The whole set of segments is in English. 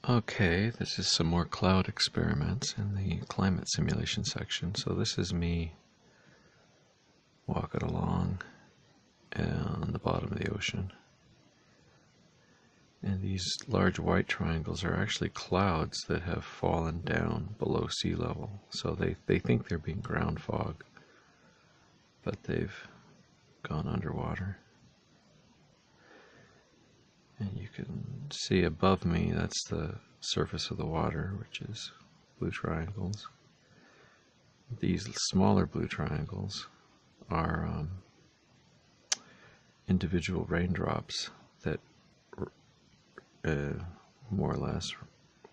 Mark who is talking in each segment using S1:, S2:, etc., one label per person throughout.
S1: Okay, this is some more cloud experiments in the climate simulation section. So this is me walking along on the bottom of the ocean. And these large white triangles are actually clouds that have fallen down below sea level. So they think they're being ground fog, but they've gone underwater. And you can see above me, that's the surface of the water, which is blue triangles. These smaller blue triangles are individual raindrops that more or less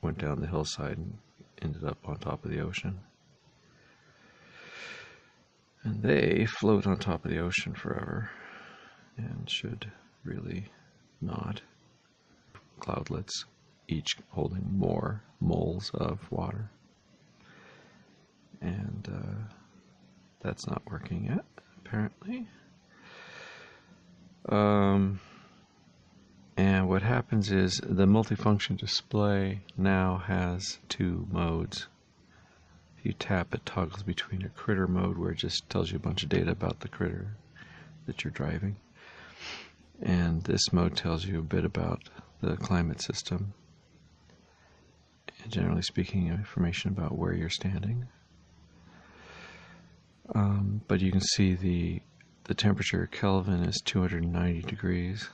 S1: went down the hillside and ended up on top of the ocean. And they float on top of the ocean forever and should really not. Cloudlets, each holding more moles of water. And that's not working yet, apparently. And what happens is the multifunction display now has two modes. If you tap, it toggles between a critter mode, where it just tells you a bunch of data about the critter that you're driving. And this mode tells you a bit about the climate system, and generally speaking, information about where you're standing. But you can see the temperature Kelvin is 290 degrees,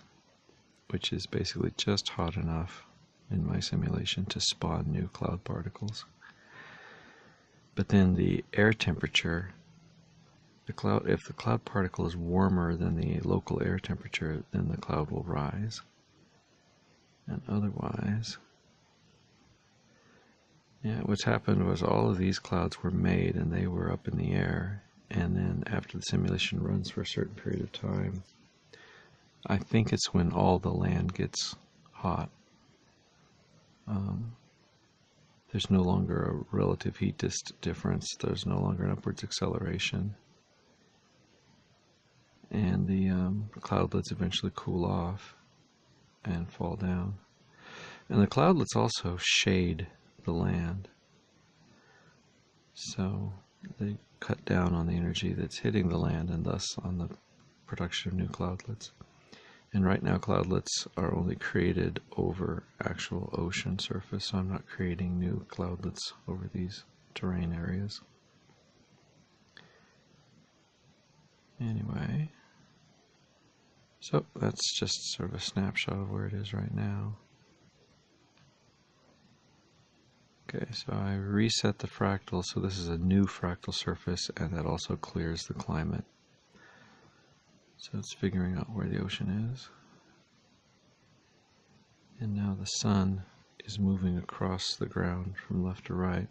S1: which is basically just hot enough in my simulation to spawn new cloud particles. But then the air temperature, if the cloud particle is warmer than the local air temperature, then the cloud will rise. And otherwise, what's happened was all of these clouds were made and they were up in the air, and then after the simulation runs for a certain period of time, I think it's when all the land gets hot, there's no longer a relative heat difference, there's no longer an upwards acceleration, and the cloudlets eventually cool off and fall down. And the cloudlets also shade the land, so they cut down on the energy that's hitting the land and thus on the production of new cloudlets. And right now cloudlets are only created over actual ocean surface, so I'm not creating new cloudlets over these terrain areas. Anyway, so that's just sort of a snapshot of where it is right now. Okay, so I reset the fractal, so this is a new fractal surface, and that also clears the climate. So it's figuring out where the ocean is. And now the sun is moving across the ground from left to right.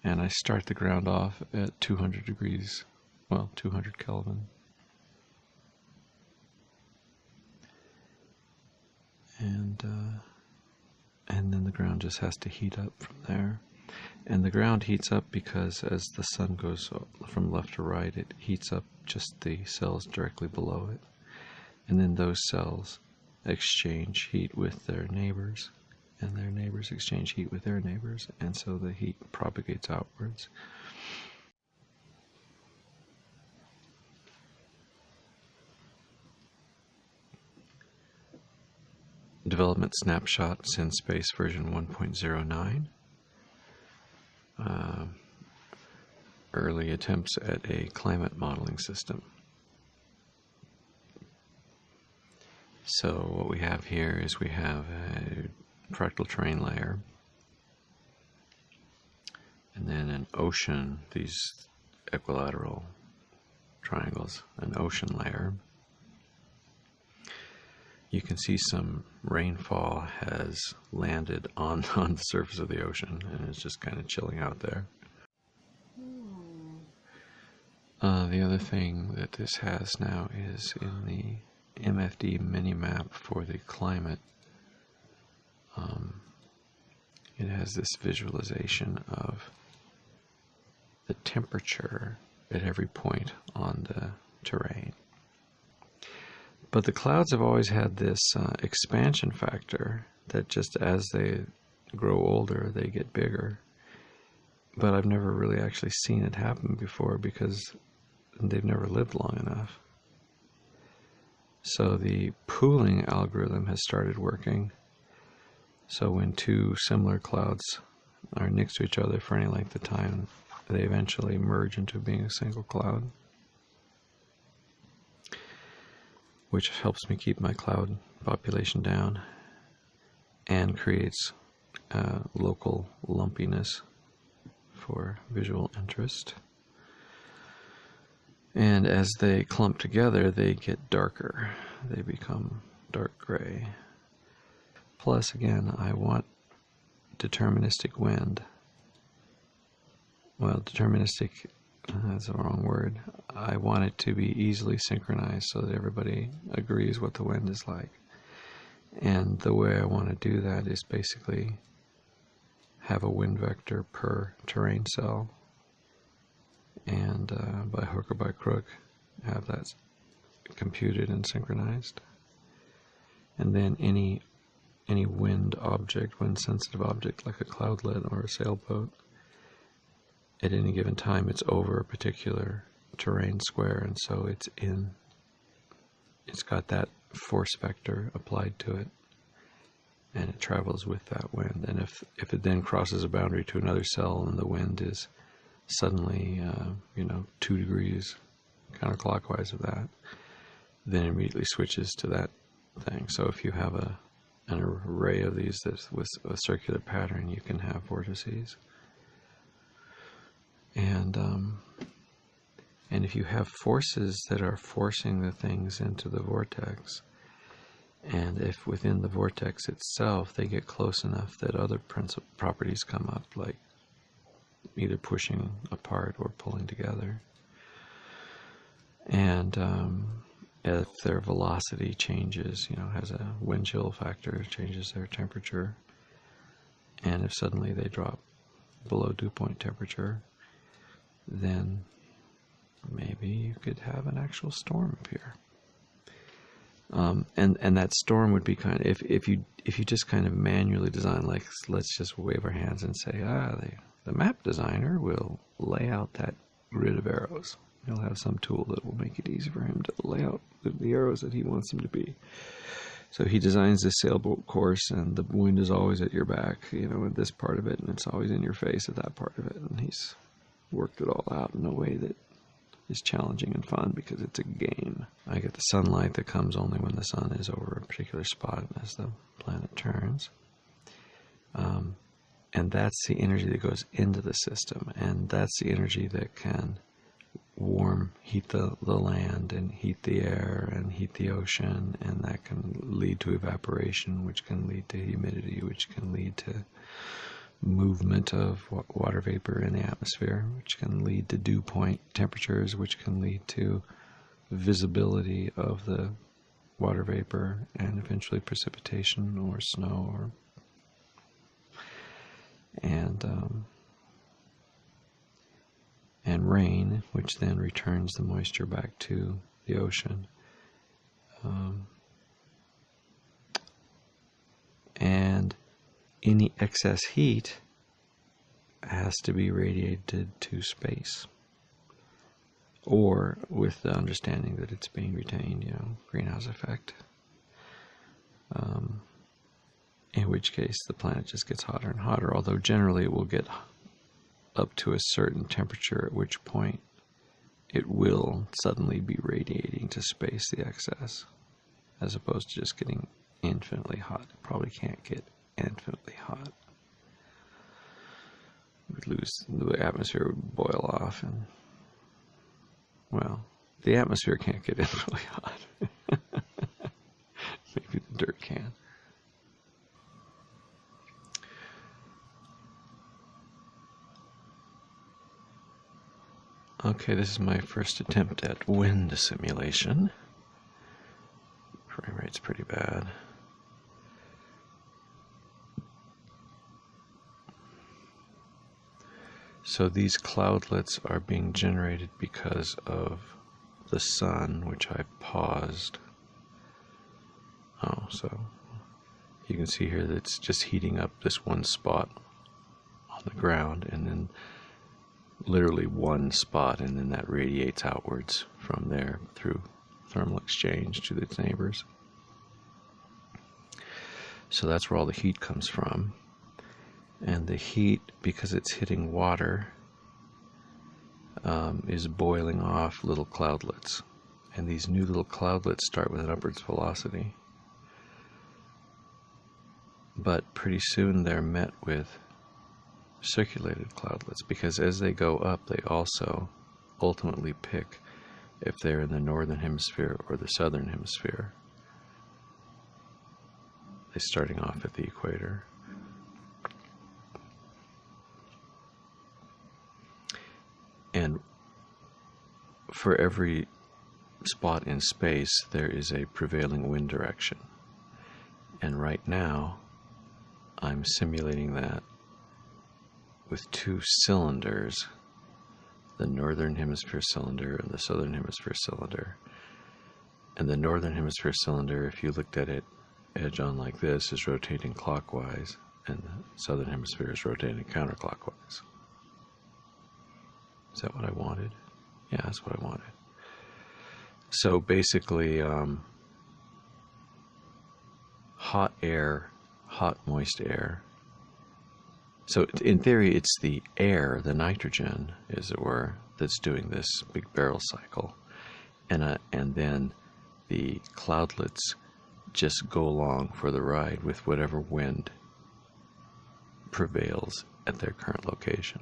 S1: And I start the ground off at 200 degrees, well, 200 Kelvin. And then the ground just has to heat up from there. And the ground heats up because as the sun goes from left to right, it heats up just the cells directly below it. And then those cells exchange heat with their neighbors, and their neighbors exchange heat with their neighbors, and so the heat propagates outwards. Development snapshot, synSpace version 1.09. Early attempts at a climate modeling system. So what we have here is we have a fractal terrain layer, and then an ocean, these equilateral triangles, an ocean layer. You can see some rainfall has landed on the surface of the ocean, and it's just kind of chilling out there. The other thing that this has now is in the MFD minimap for the climate, it has this visualization of the temperature at every point on the terrain. But the clouds have always had this expansion factor that just as they grow older, they get bigger. But I've never really actually seen it happen before because they've never lived long enough. So the pooling algorithm has started working. So when two similar clouds are next to each other for any length of time, they eventually merge into being a single cloud, which helps me keep my cloud population down and creates local lumpiness for visual interest. And as they clump together, they get darker. They become dark gray. Plus, again, I want deterministic wind. Well, deterministic, that's the wrong word. I want it to be easily synchronized so that everybody agrees what the wind is like. And the way I want to do that is basically have a wind vector per terrain cell, and by hook or by crook have that computed and synchronized. And then any wind object, wind sensitive object like a cloudlet or a sailboat, at any given time it's over a particular terrain square, and so it's got that force vector applied to it, and it travels with that wind. And if it then crosses a boundary to another cell and the wind is suddenly 2 degrees counterclockwise of that, then it immediately switches to that thing. So if you have an array of these that's with a circular pattern, you can have vortices. And if you have forces that are forcing the things into the vortex, and if within the vortex itself they get close enough that other properties come up, like either pushing apart or pulling together, and if their velocity changes, has a wind chill factor, changes their temperature, and if suddenly they drop below dew point temperature, then maybe you could have an actual storm appear. And that storm would be kind of, if you just kind of manually design, like, let's just wave our hands and say, the map designer will lay out that grid of arrows. He'll have some tool that will make it easy for him to lay out the arrows that he wants them to be. So he designs this sailboat course, and the wind is always at your back, at this part of it, and it's always in your face at that part of it. And he's worked it all out in a way that is challenging and fun because it's a game. I get the sunlight that comes only when the sun is over a particular spot as the planet turns. And that's the energy that goes into the system, and that's the energy that can heat the land, and heat the air, and heat the ocean, and that can lead to evaporation, which can lead to humidity, which can lead to movement of water vapor in the atmosphere, which can lead to dew point temperatures, which can lead to visibility of the water vapor, and eventually precipitation or snow, and rain, which then returns the moisture back to the ocean. And any excess heat has to be radiated to space, or with the understanding that it's being retained, greenhouse effect. In which case the planet just gets hotter and hotter, although generally it will get up to a certain temperature, at which point it will suddenly be radiating to space the excess, as opposed to just getting infinitely hot. It probably can't get infinitely hot. The atmosphere would boil off, and, well, the atmosphere can't get infinitely hot. Maybe the dirt can. Okay, this is my first attempt at wind simulation. Frame rate's pretty bad. So these cloudlets are being generated because of the sun, which I paused. So you can see here that it's just heating up this one spot on the ground, and then literally one spot, and then that radiates outwards from there through thermal exchange to its neighbors. So that's where all the heat comes from. And the heat, because it's hitting water, is boiling off little cloudlets. And these new little cloudlets start with an upwards velocity. But pretty soon they're met with circulated cloudlets, because as they go up, they also ultimately pick if they're in the northern hemisphere or the southern hemisphere. They're starting off at the equator. And for every spot in space, there is a prevailing wind direction. And right now, I'm simulating that with two cylinders, the northern hemisphere cylinder and the southern hemisphere cylinder. And the northern hemisphere cylinder, if you looked at it edge on like this, is rotating clockwise, and the southern hemisphere is rotating counterclockwise. Is that what I wanted? Yeah, that's what I wanted. So basically, hot air, hot moist air. So in theory, it's the air, the nitrogen, as it were, that's doing this big barrel cycle. And then the cloudlets just go along for the ride with whatever wind prevails at their current location.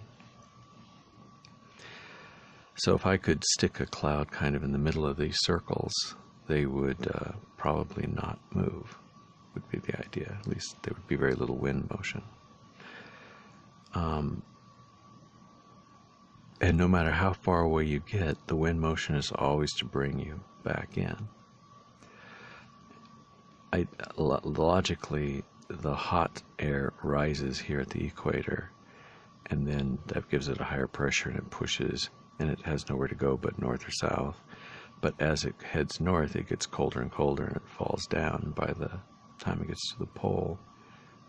S1: So if I could stick a cloud kind of in the middle of these circles, they would probably not move, would be the idea. At least there would be very little wind motion. And no matter how far away you get, the wind motion is always to bring you back in. Logically, the hot air rises here at the equator, and then that gives it a higher pressure, and it pushes, and it has nowhere to go but north or south. But as it heads north, it gets colder and colder, and it falls down. And by the time it gets to the pole,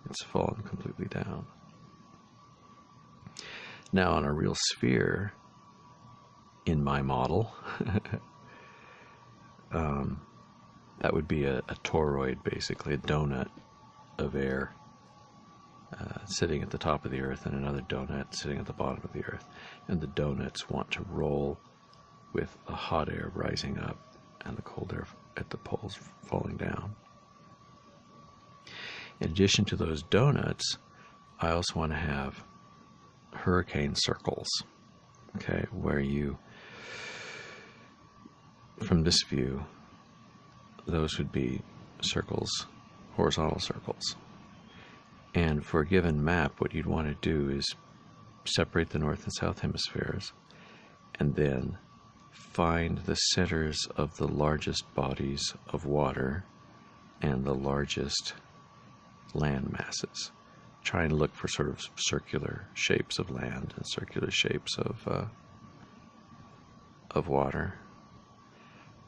S1: it's fallen completely down. Now, on a real sphere, in my model, that would be a toroid, basically, a donut of air sitting at the top of the Earth, and another donut sitting at the bottom of the Earth. And the donuts want to roll with the hot air rising up and the cold air at the poles falling down. In addition to those donuts, I also want to have hurricane circles, okay, where you, from this view, those would be circles, horizontal circles. And for a given map, what you'd want to do is separate the north and south hemispheres, and then find the centers of the largest bodies of water and the largest land masses. Try and look for sort of circular shapes of land and circular shapes of water,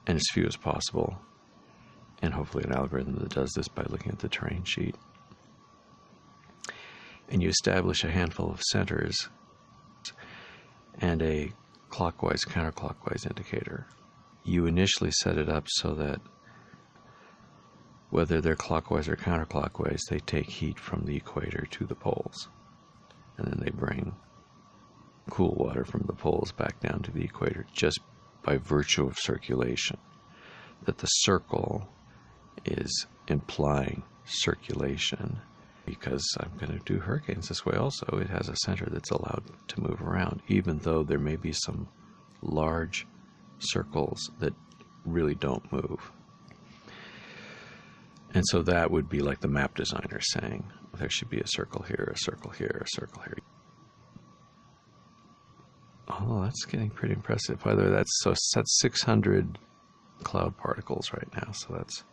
S1: and as few as possible. And hopefully an algorithm that does this by looking at the terrain sheet. And you establish a handful of centers and a clockwise, counterclockwise indicator. You initially set it up so that whether they're clockwise or counterclockwise, they take heat from the equator to the poles. And then they bring cool water from the poles back down to the equator, just by virtue of circulation. That the circle is implying circulation, because I'm going to do hurricanes this way also. It has a center that's allowed to move around, even though there may be some large circles that really don't move. And so that would be like the map designer saying, there should be a circle here, a circle here, a circle here. Oh, that's getting pretty impressive. By the way, that's 600 cloud particles right now, so that's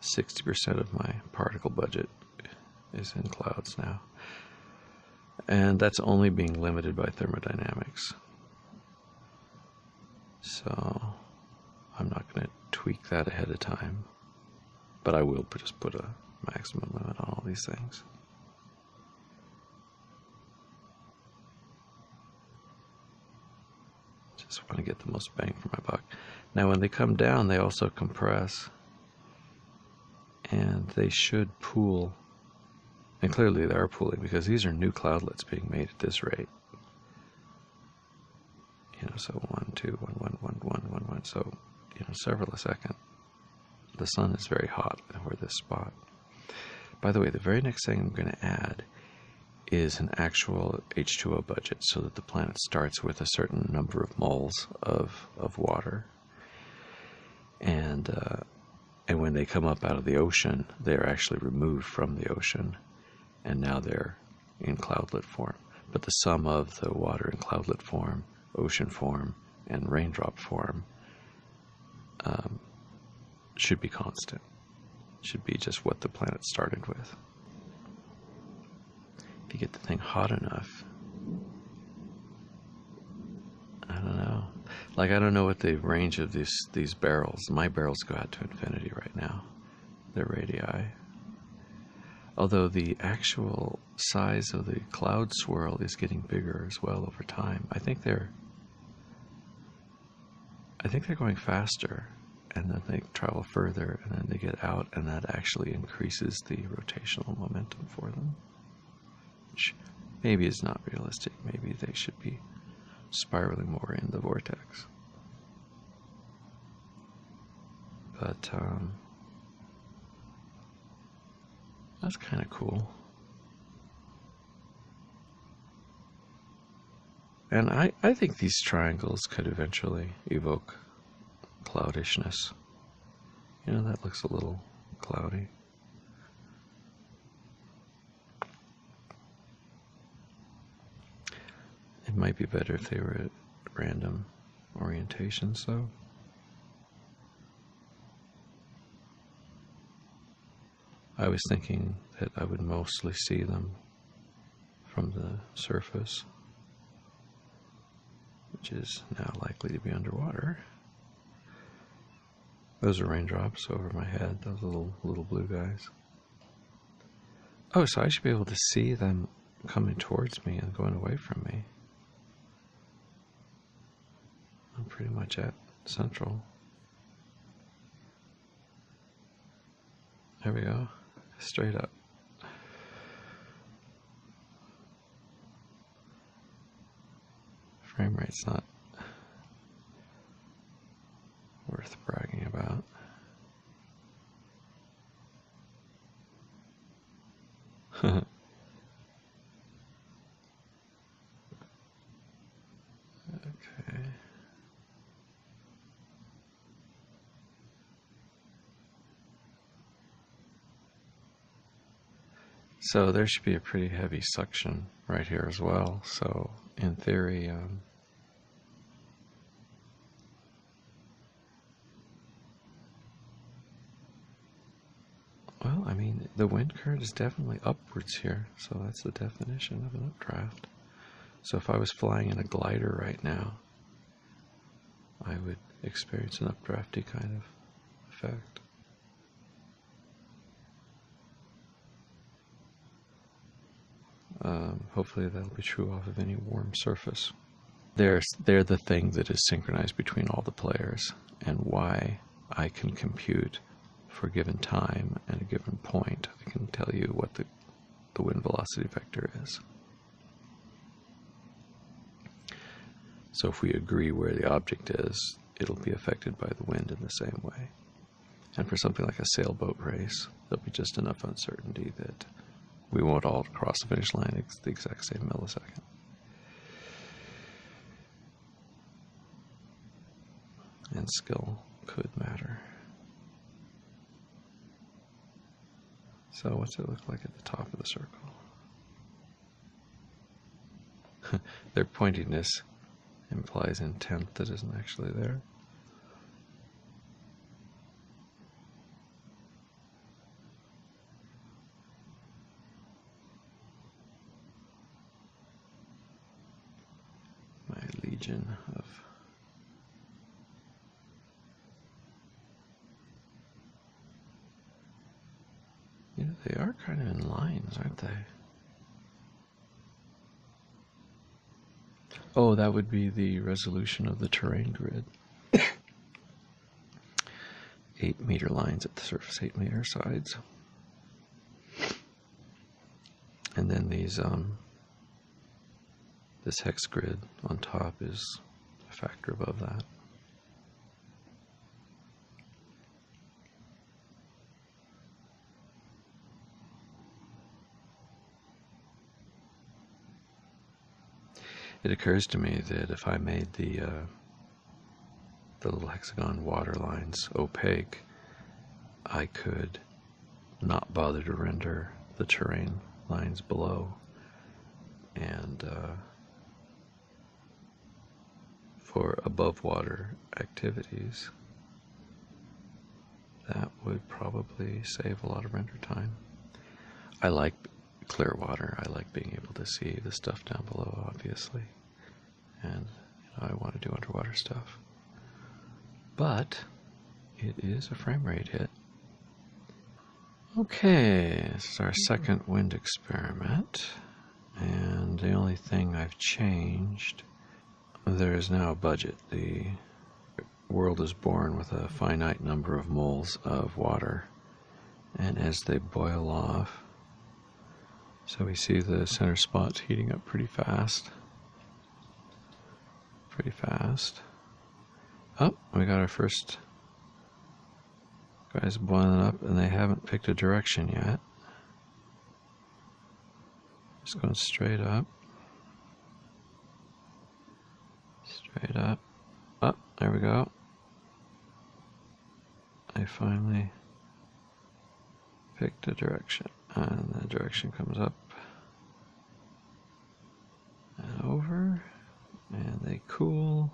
S1: 60% of my particle budget is in clouds now. And that's only being limited by thermodynamics. So I'm not going to tweak that ahead of time, but I will just put a maximum limit on all these things. Just want to get the most bang for my buck. Now when they come down, they also compress, and they should pool. And clearly they are pooling, because these are new cloudlets being made at this rate. So 1, 2, 1, 1, 1, 1, 1, 1. So, several a second. The sun is very hot over this spot. By the way, the very next thing I'm going to add is an actual H2O budget, so that the planet starts with a certain number of moles of water. And when they come up out of the ocean, they're actually removed from the ocean, and now they're in cloudlet form. But the sum of the water in cloudlet form, ocean form, and raindrop form should be constant. Should be just what the planet started with. If you get the thing hot enough, I don't know. I don't know what the range of these barrels. My barrels go out to infinity right now. They're radii. Although the actual size of the cloud swirl is getting bigger as well over time. I think they're going faster, and then they travel further, and then they get out, and that actually increases the rotational momentum for them. Which maybe is not realistic. Maybe they should be spiraling more in the vortex. But that's kind of cool. And I think these triangles could eventually evoke cloudishness. That looks a little cloudy. It might be better if they were at random orientations, though. I was thinking that I would mostly see them from the surface, which is now likely to be underwater. Those are raindrops over my head, those little blue guys. Oh, so I should be able to see them coming towards me and going away from me. I'm pretty much at central. There we go. Straight up. Frame rate's not worth bragging about. Okay. So there should be a pretty heavy suction right here as well. So in theory, well, I mean, the wind current is definitely upwards here, so that's the definition of an updraft. So if I was flying in a glider right now, I would experience an updrafty kind of effect. Hopefully that'll be true off of any warm surface. They're the thing that is synchronized between all the players, and why I can compute for a given time and a given point. I can tell you what the wind velocity vector is. So if we agree where the object is, it'll be affected by the wind in the same way. And for something like a sailboat race, there'll be just enough uncertainty that we won't all cross the finish line at the exact same millisecond. And skill could matter. So what's it look like at the top of the circle? Their pointiness implies intent that isn't actually there. My legion of You know, they are kind of in lines, aren't they? Oh, that would be the resolution of the terrain grid. 8-meter lines at the surface, 8-meter sides. And then these, this hex grid on top is a factor above that. It occurs to me that if I made the little hexagon water lines opaque, I could not bother to render the terrain lines below, and for above water activities, that would probably save a lot of render time. I like clear water. I like being able to see the stuff down below, obviously, and I want to do underwater stuff. But it is a frame rate hit. Okay, this is our second wind experiment, and the only thing I've changed, there is now a budget. The world is born with a finite number of moles of water, and as they boil off, so we see the center spots heating up pretty fast. Oh, we got our first guys boiling up, and they haven't picked a direction yet. Just going straight up. Straight up. Up, there we go. I finally picked a direction, and the direction comes up and over, and they cool,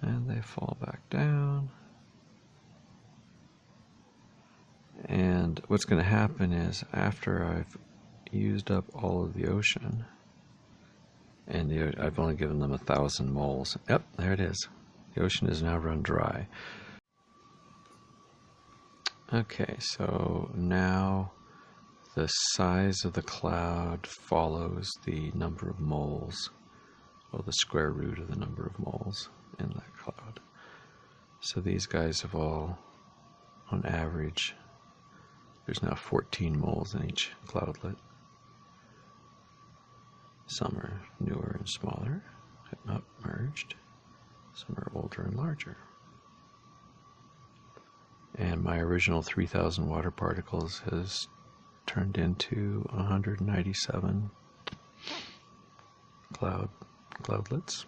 S1: and they fall back down. And what's going to happen is, after I've used up all of the ocean, and I've only given them 1,000 moles. Yep, there it is. The ocean is now run dry. Okay, so now the size of the cloud follows the number of moles, or the square root of the number of moles in that cloud. So these guys have all, on average, there's now 14 moles in each cloudlet. Some are newer and smaller, not merged. Some are older and larger. And my original 3,000 water particles has turned into 197 cloudlets,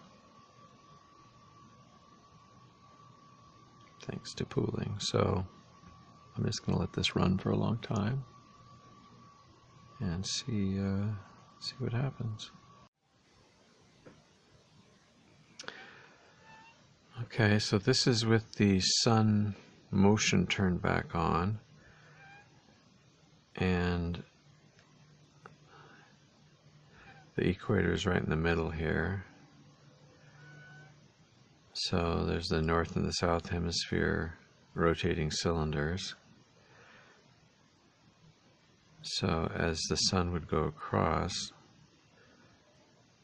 S1: thanks to pooling. So I'm just going to let this run for a long time and see what happens. Okay, so this is with the sun motion turned back on, and the equator is right in the middle here. So there's the north and the south hemisphere rotating cylinders. So as the sun would go across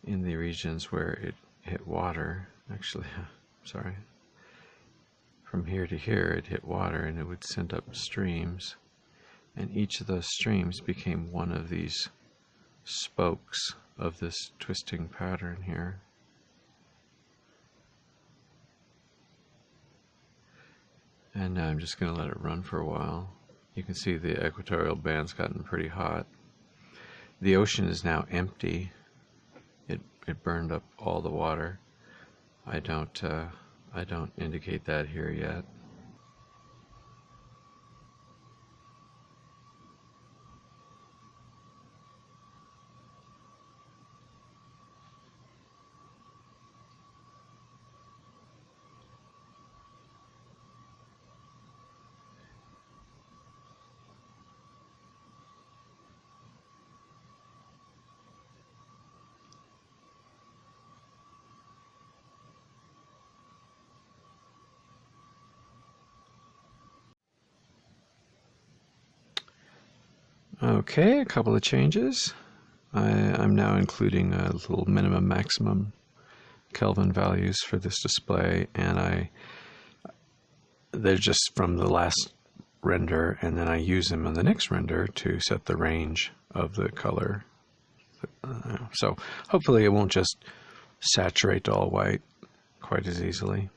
S1: in the regions where it hit water, actually, sorry, from here to here it hit water, and it would send up streams, and each of those streams became one of these spokes of this twisting pattern here. And now I'm just going to let it run for a while. You can see the equatorial band's gotten pretty hot. The ocean is now empty. It burned up all the water. I don't indicate that here yet. Okay, a couple of changes. I'm now including a little minimum maximum Kelvin values for this display, and they're just from the last render, and then I use them on the next render to set the range of the color. So hopefully it won't just saturate all white quite as easily.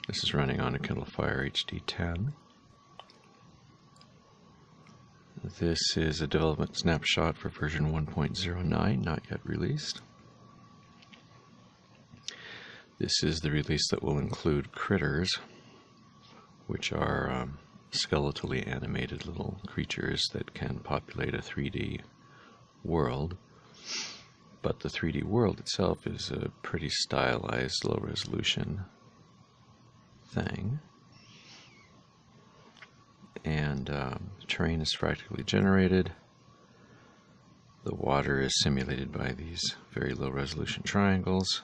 S1: This is running on a Kindle Fire HD10. This is a development snapshot for version 1.09, not yet released. This is the release that will include critters, which are skeletally animated little creatures that can populate a 3D world. But the 3D world itself is a pretty stylized, low-resolution thing. And terrain is practically generated. The water is simulated by these very low-resolution triangles.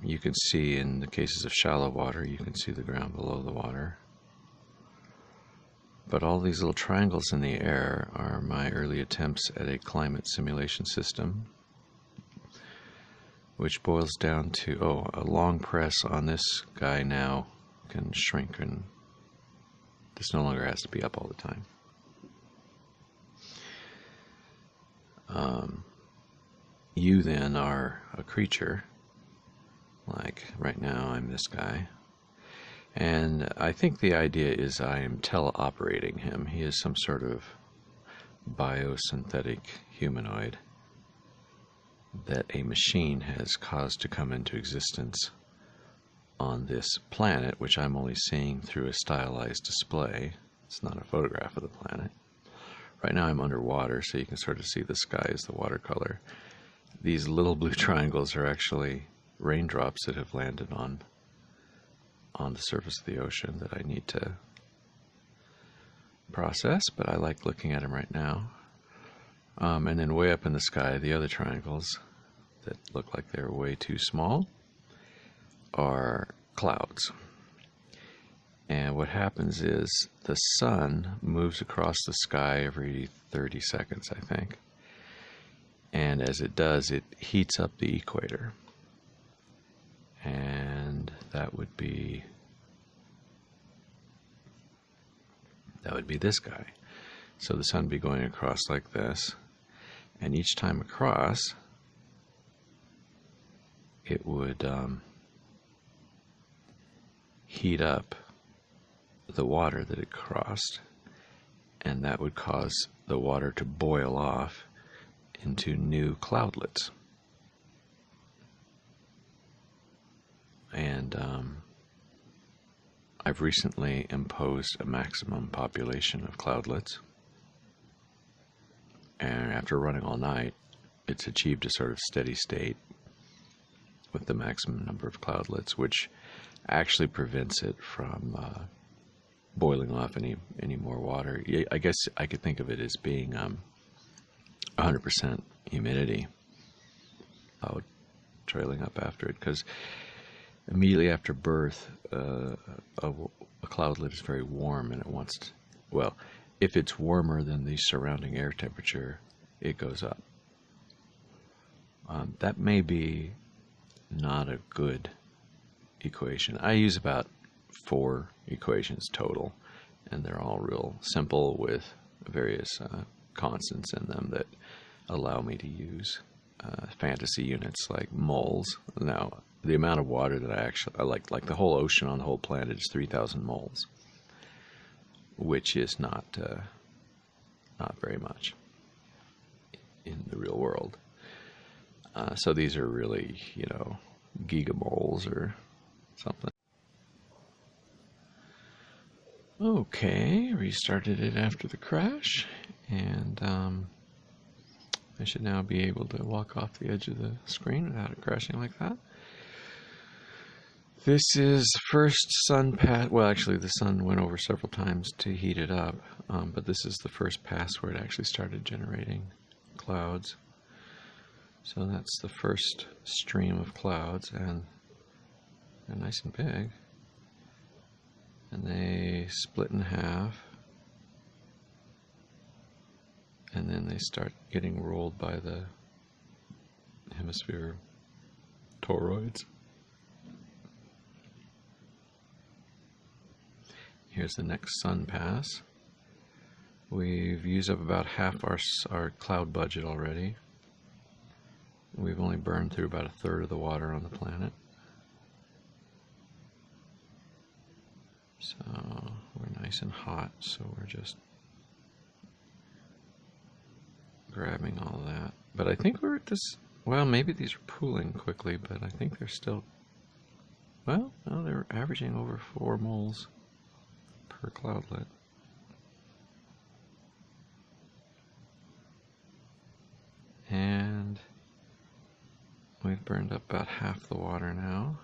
S1: You can see in the cases of shallow water, you can see the ground below the water. But all these little triangles in the air are my early attempts at a climate simulation system, which boils down to, a long press on this guy now can shrink, and this no longer has to be up all the time. You then are a creature, like right now I'm this guy, and I think the idea is I am teleoperating him. He is some sort of biosynthetic humanoid that a machine has caused to come into existence on this planet, which I'm only seeing through a stylized display. It's not a photograph of the planet. Right now I'm underwater, so you can sort of see the sky as the watercolor. These little blue triangles are actually raindrops that have landed on the surface of the ocean that I need to process, but I like looking at them right now. And then way up in the sky, the other triangles that look like they're way too small are clouds. And what happens is the sun moves across the sky every 30 seconds, I think. And as it does, it heats up the equator. And that would be this guy. So the sun would be going across like this, and each time across, it would heat up the water that it crossed, and that would cause the water to boil off into new cloudlets. And I've recently imposed a maximum population of cloudlets, and after running all night, it's achieved a sort of steady state with the maximum number of cloudlets, which actually prevents it from boiling off any more water. I guess I could think of it as being 100% humidity cloud trailing up after it, because immediately after birth, a cloudlet is very warm, and it wants to, well, if it's warmer than the surrounding air temperature, it goes up. That may be not a good equation. I use about 4 equations total, and they're all real simple with various constants in them that allow me to use fantasy units like moles. Now, the amount of water that I like the whole ocean on the whole planet is 3,000 moles, which is not very much in the real world. So these are really, gigamoles or something. Okay, restarted it after the crash, and I should now be able to walk off the edge of the screen without it crashing like that. This is first sun pass. Well, actually, the sun went over several times to heat it up, but this is the first pass where it actually started generating clouds. So that's the first stream of clouds, and they're nice and big. And they split in half, and then they start getting rolled by the hemisphere toroids. Here's the next sun pass. We've used up about half our cloud budget already. We've only burned through about 1/3 of the water on the planet. So we're nice and hot, so we're just grabbing all of that. But I think we're at this, well, maybe these are pooling quickly, but I think they're still, well, no, they're averaging over 4 moles per cloudlet. And we've burned up about half the water now.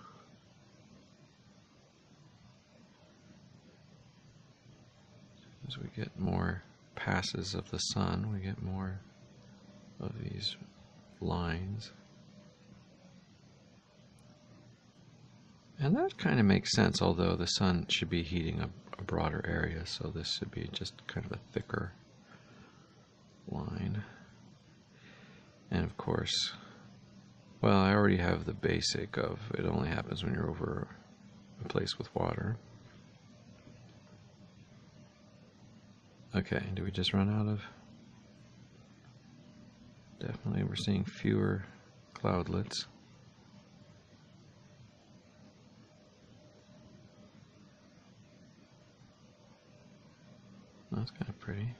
S1: As we get more passes of the sun, we get more of these lines. And that kind of makes sense, although the sun should be heating up a broader area, so this should be just kind of a thicker line. And of course, well, I already have the basic of it only happens when you're over a place with water. Okay, do we just run out of? Definitely we're seeing fewer cloudlets. That's kind of pretty.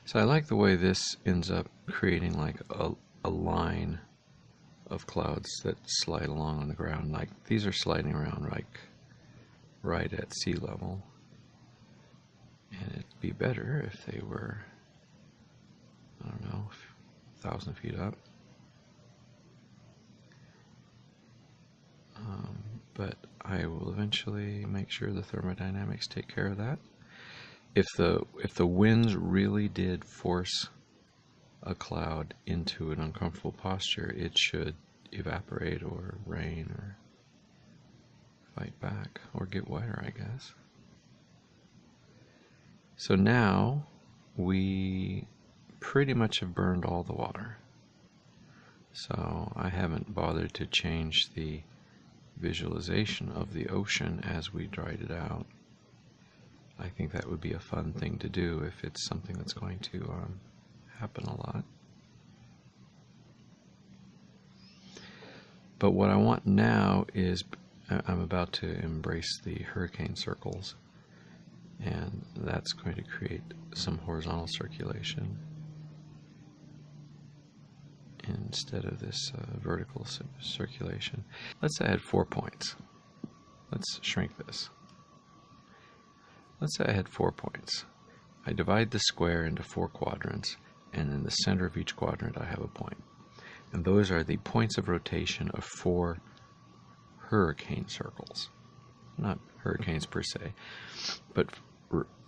S1: So I like the way this ends up creating like a line of clouds that slide along on the ground. Like these are sliding around like right at sea level. And it'd be better if they were, I don't know, 1,000 feet up. But I will eventually make sure the thermodynamics take care of that. If the winds really did force a cloud into an uncomfortable posture, it should evaporate or rain or fight back or get wetter, I guess. So now we pretty much have burned all the water. So I haven't bothered to change the visualization of the ocean as we dried it out. I think that would be a fun thing to do if it's something that's going to happen a lot. But what I want now is I'm about to embrace the hurricane circles, and that's going to create some horizontal circulation instead of this vertical circulation. Let's add 4 points. Let's shrink this. Let's say I had 4 points. I divide the square into 4 quadrants, and in the center of each quadrant I have a point. And those are the points of rotation of 4 hurricane circles. Not hurricanes per se, but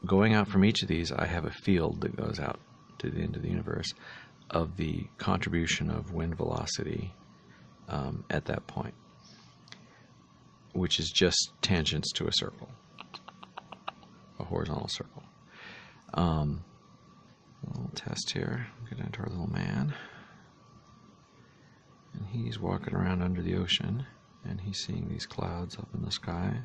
S1: going out from each of these, I have a field that goes out to the end of the universe of the contribution of wind velocity at that point, which is just tangents to a circle, a horizontal circle. A little test here. Get into our little man. And he's walking around under the ocean, and he's seeing these clouds up in the sky.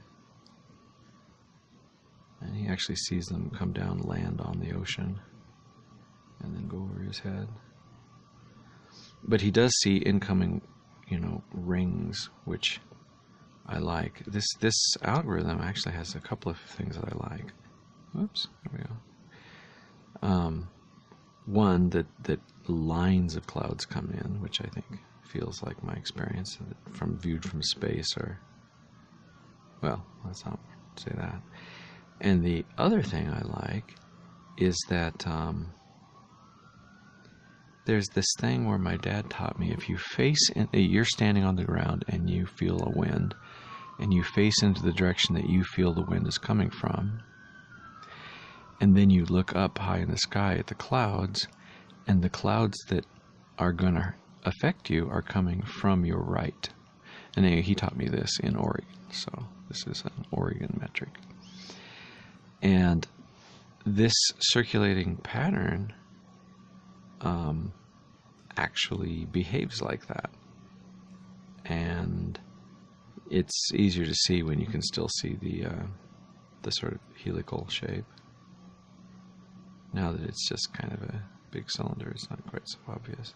S1: And he actually sees them come down, land on the ocean, and then go over his head. But he does see incoming, rings, which I like. This algorithm actually has a couple of things that I like. Whoops, there we go. One, that lines of clouds come in, which I think feels like my experience from viewed from space, or, well, let's not say that. And the other thing I like is that there's this thing where my dad taught me, if you you're standing on the ground and you feel a wind, and you face into the direction that you feel the wind is coming from, and then you look up high in the sky at the clouds, and the clouds that are going to affect you are coming from your right. And he taught me this in Oregon, so this is an Oregon metric. And this circulating pattern actually behaves like that. And it's easier to see when you can still see the sort of helical shape. Now that it's just kind of a big cylinder, it's not quite so obvious.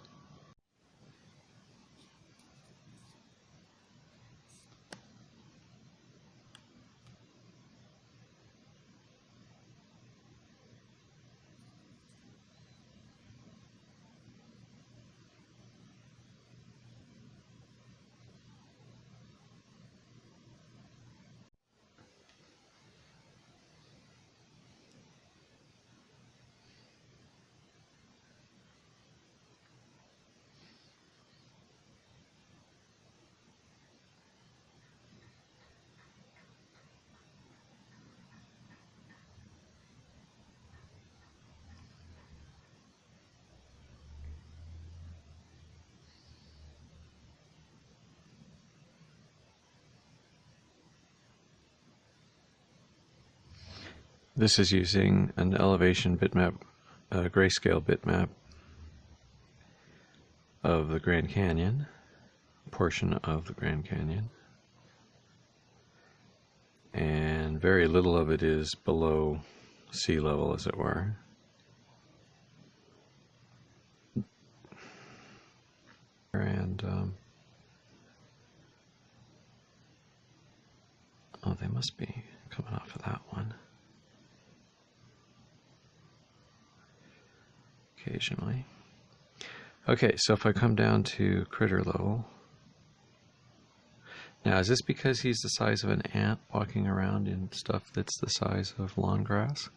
S1: This is using an elevation bitmap, grayscale bitmap of the Grand Canyon, portion of the Grand Canyon. And very little of it is below sea level, as it were. And, oh, they must be coming off of that one. Occasionally. Okay, so if I come down to critter level, now is this because he's the size of an ant walking around in stuff that's the size of lawn grass?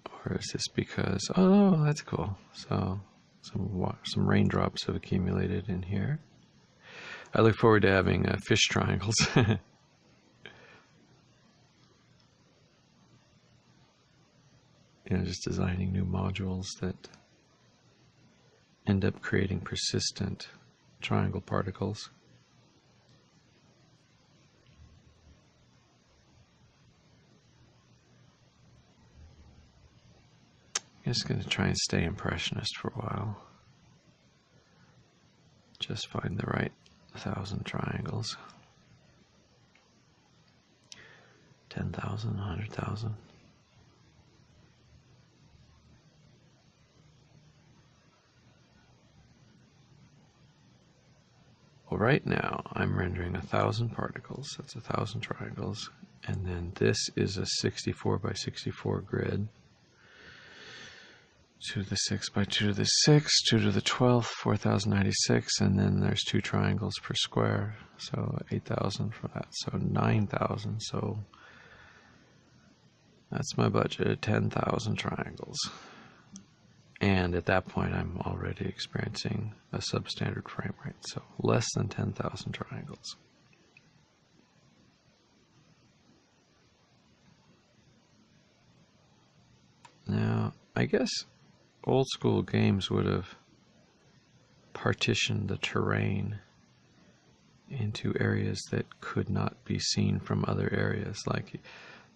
S1: Or is this because, oh, that's cool. So some raindrops have accumulated in here. I look forward to having fish triangles. Just designing new modules that end up creating persistent triangle particles. just going to try and stay impressionist for a while. Just find the right 1,000 triangles. 10,000, 100,000. Well, right now I'm rendering 1,000 particles. That's 1,000 triangles. And then this is a 64 by 64 grid. 2 to the 6 by 2 to the 6, 2 to the 12th, 4,096, and then there's 2 triangles per square, so 8,000 for that, so 9,000, so that's my budget, 10,000 triangles. And at that point I'm already experiencing a substandard frame rate, so less than 10,000 triangles. Now, I guess old school games would have partitioned the terrain into areas that could not be seen from other areas. Like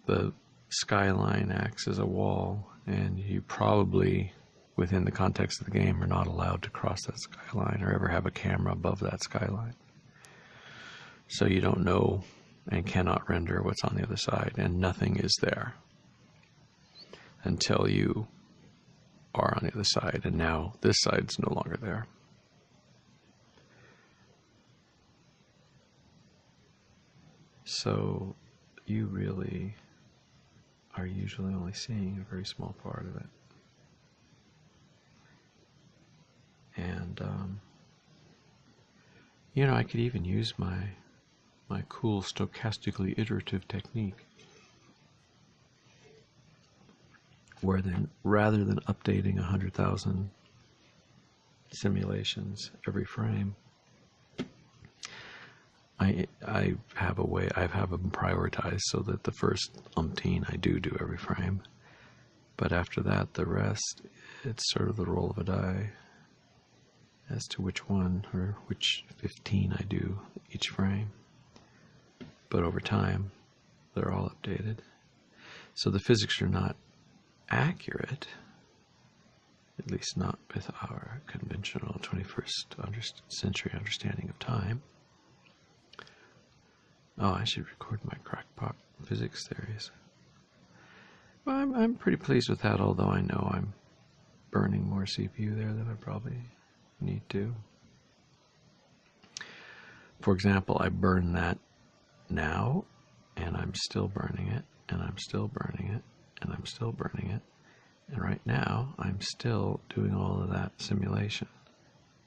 S1: the skyline acts as a wall, and you probably, within the context of the game, are not allowed to cross that skyline or ever have a camera above that skyline. So you don't know and cannot render what's on the other side, and nothing is there until you are on the other side, and now this side's no longer there. So you really are usually only seeing a very small part of it. And you know, I could even use my cool stochastically iterative technique, where then, rather than updating 100,000 simulations every frame, I have a way, I have them prioritized so that the first umpteen I do every frame, but after that, the rest, it's sort of the roll of a die as to which one or which 15 I do each frame. But over time, they're all updated. So the physics are not accurate, at least not with our conventional 21st century understanding of time. Oh, I should record my crackpot physics theories. Well, I'm pretty pleased with that, although I know I'm burning more CPU there than I probably need to. For example, I burn that now, and I'm still burning it, and I'm still burning it, and I'm still burning it. And right now, I'm still doing all of that simulation.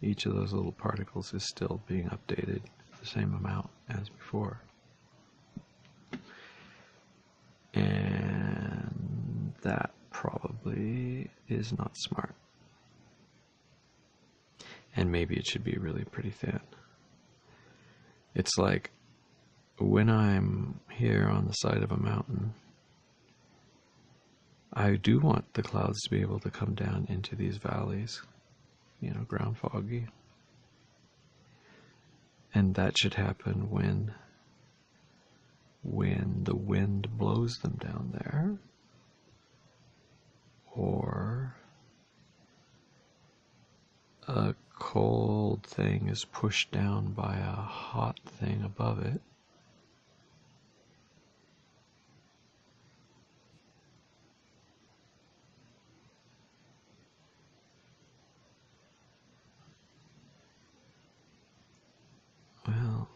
S1: Each of those little particles is still being updated the same amount as before. And that probably is not smart. And maybe it should be really pretty thin. It's like when I'm here on the side of a mountain, I do want the clouds to be able to come down into these valleys, you know, ground foggy. And that should happen when the wind blows them down there, or a cold thing is pushed down by a hot thing above it. Well,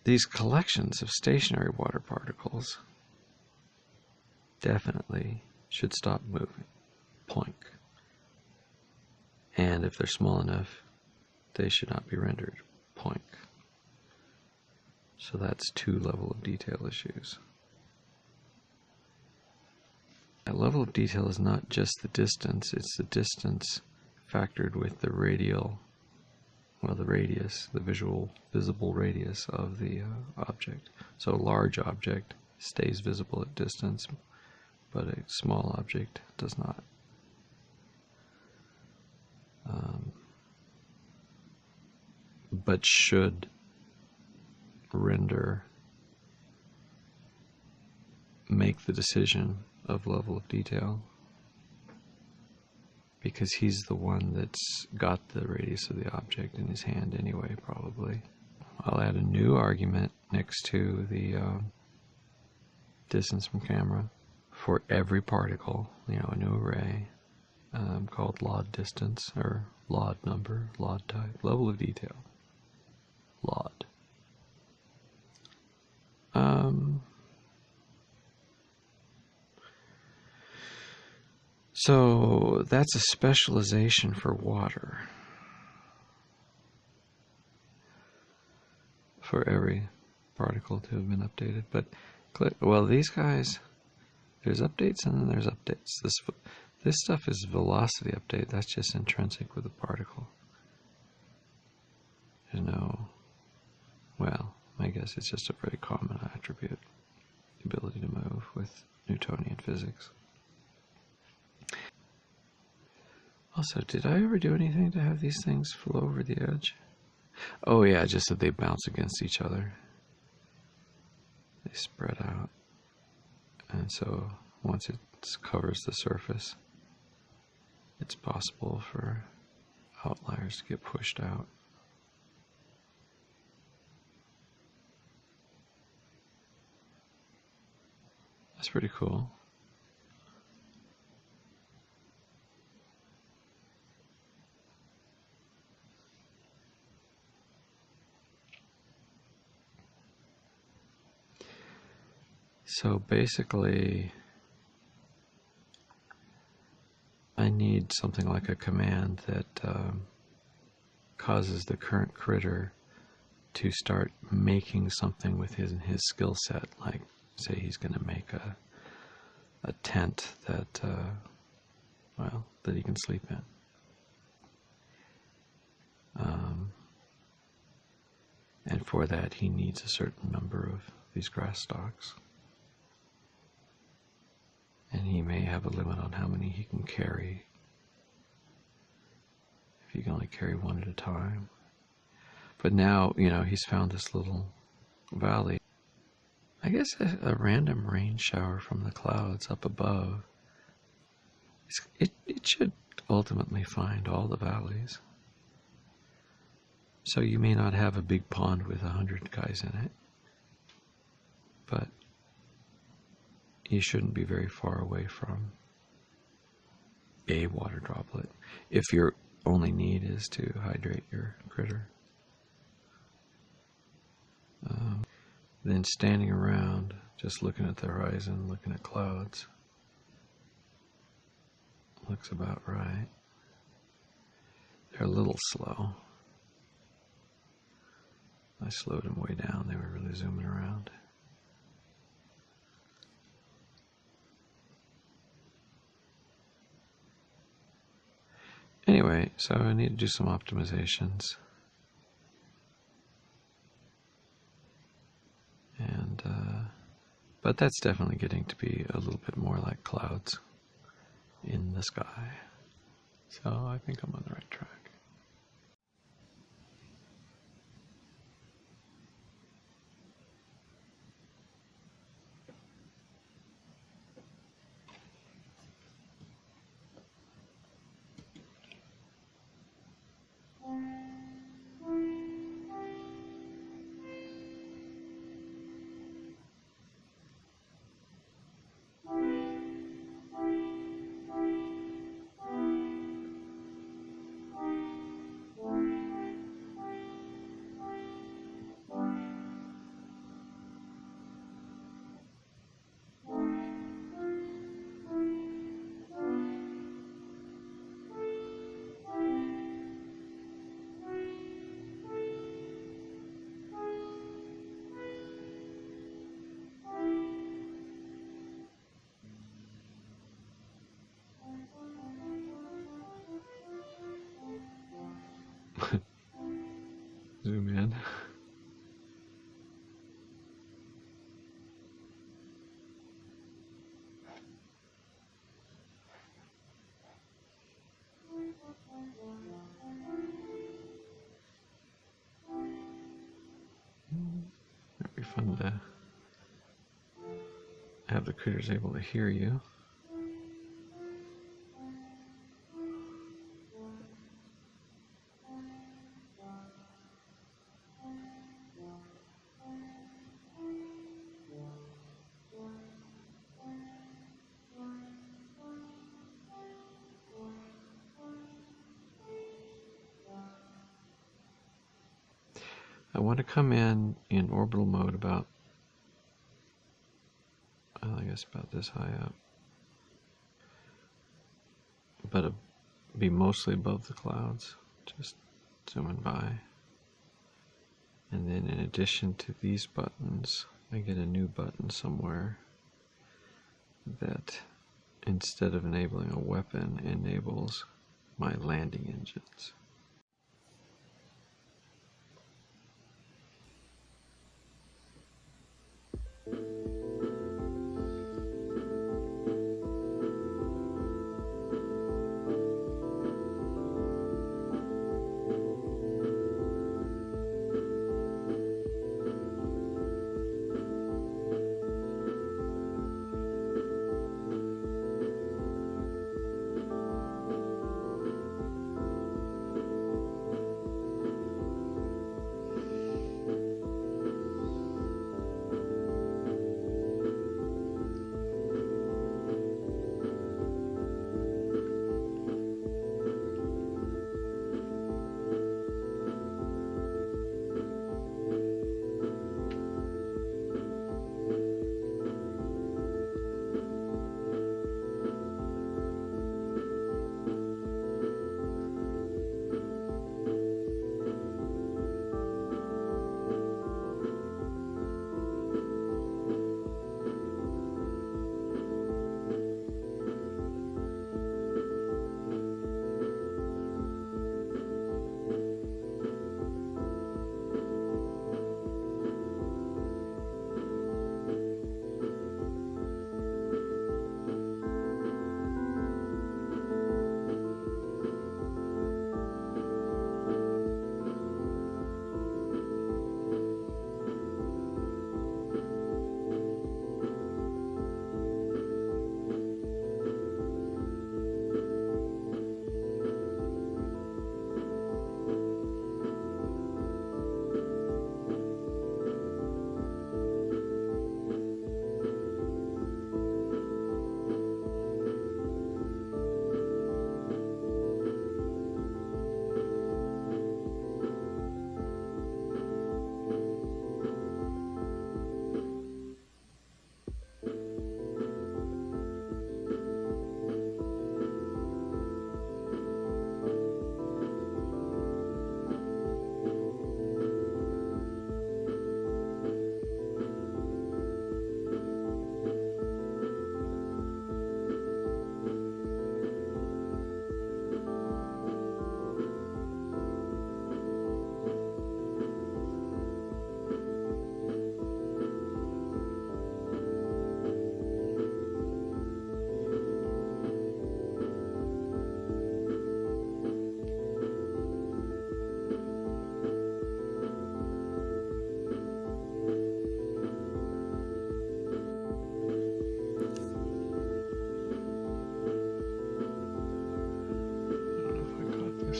S1: these collections of stationary water particles definitely should stop moving. Ploink. And if they're small enough, they should not be rendered. Ploink. So that's 2 level of detail issues. That level of detail is not just the distance, it's the distance factored with the radial, well, the radius, the visible radius of the object. So a large object stays visible at distance, but a small object does not. But should render make the decision of level of detail. because he's the one that's got the radius of the object in his hand anyway, probably. I'll add a new argument next to the distance from camera for every particle, a new array called LOD distance, or LOD number, LOD type, level of detail, LOD. So that's a specialization for water. For every particle to have been updated. But, well, these guys, there's updates and then there's updates. This stuff is velocity update. That's just intrinsic with the particle. There's no, well, I guess it's just a very common attribute, the ability to move with Newtonian physics. Also, did I ever do anything to have these things flow over the edge? Oh yeah, just that they bounce against each other. They spread out. And so once it covers the surface, it's possible for outliers to get pushed out. That's pretty cool. So basically, I need something like a command that causes the current critter to start making something with his skill set. Like, say he's going to make a tent that, that he can sleep in. And for that, he needs a certain number of these grass stalks. And he may have a limit on how many he can carry. If he can only carry one at a time. But now, he's found this little valley. I guess a random rain shower from the clouds up above, it should ultimately find all the valleys. So you may not have a big pond with 100 guys in it, but you shouldn't be very far away from a water droplet if your only need is to hydrate your critter. Then standing around, just looking at the horizon, looking at clouds, looks about right. They're a little slow. I slowed them way down. They were really zooming around. Anyway, so I need to do some optimizations. And, but that's definitely getting to be a little bit more like clouds in the sky. So I think I'm on the right track. Zoom in. It'd be fun to have the critters able to hear you. want to come in orbital mode about, I guess about this high up, but be mostly above the clouds, just zooming by. And then in addition to these buttons, I get a new button somewhere that, instead of enabling a weapon, enables my landing engines.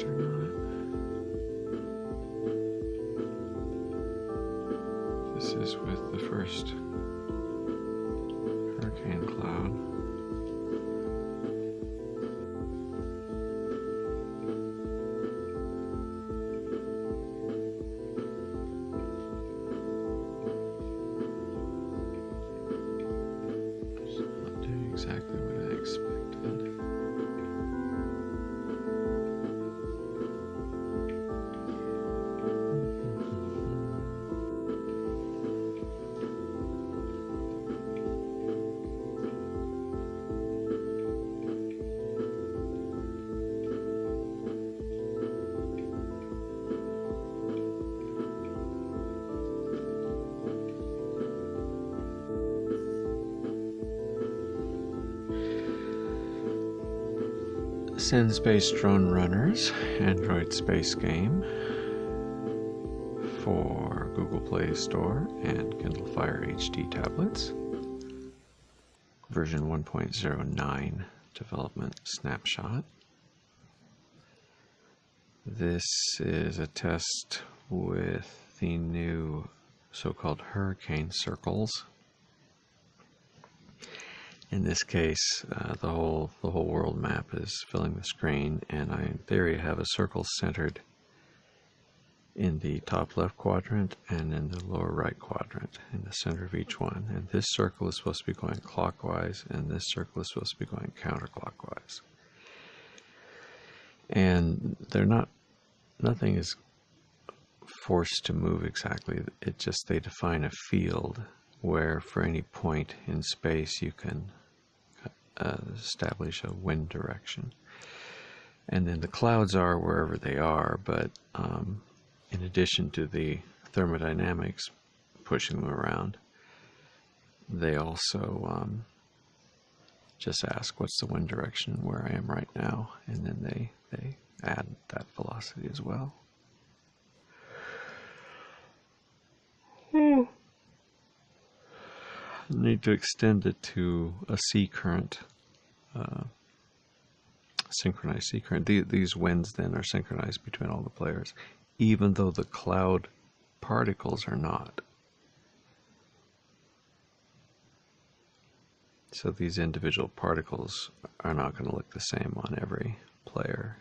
S1: Or not. This is with the first hurricane cloud. It's not doing exactly what I expected. synSpace Drone Runners Android space game for Google Play Store and Kindle Fire HD tablets. Version 1.09 development snapshot. This is a test with the new so-called hurricane circles. In this case, the whole world map is filling the screen, and I, in theory, have a circle centered in the top left quadrant and in the lower right quadrant in the center of each one. And this circle is supposed to be going clockwise, and this circle is supposed to be going counterclockwise. And nothing is forced to move exactly. It just, they define a field where for any point in space you can establish a wind direction. And then the clouds are wherever they are, but in addition to the thermodynamics pushing them around, they also just ask what's the wind direction where I am right now, and then they add that velocity as well. Need to extend it to a sea current, synchronized sea current. These winds then are synchronized between all the players, even though the cloud particles are not. So these individual particles are not going to look the same on every player.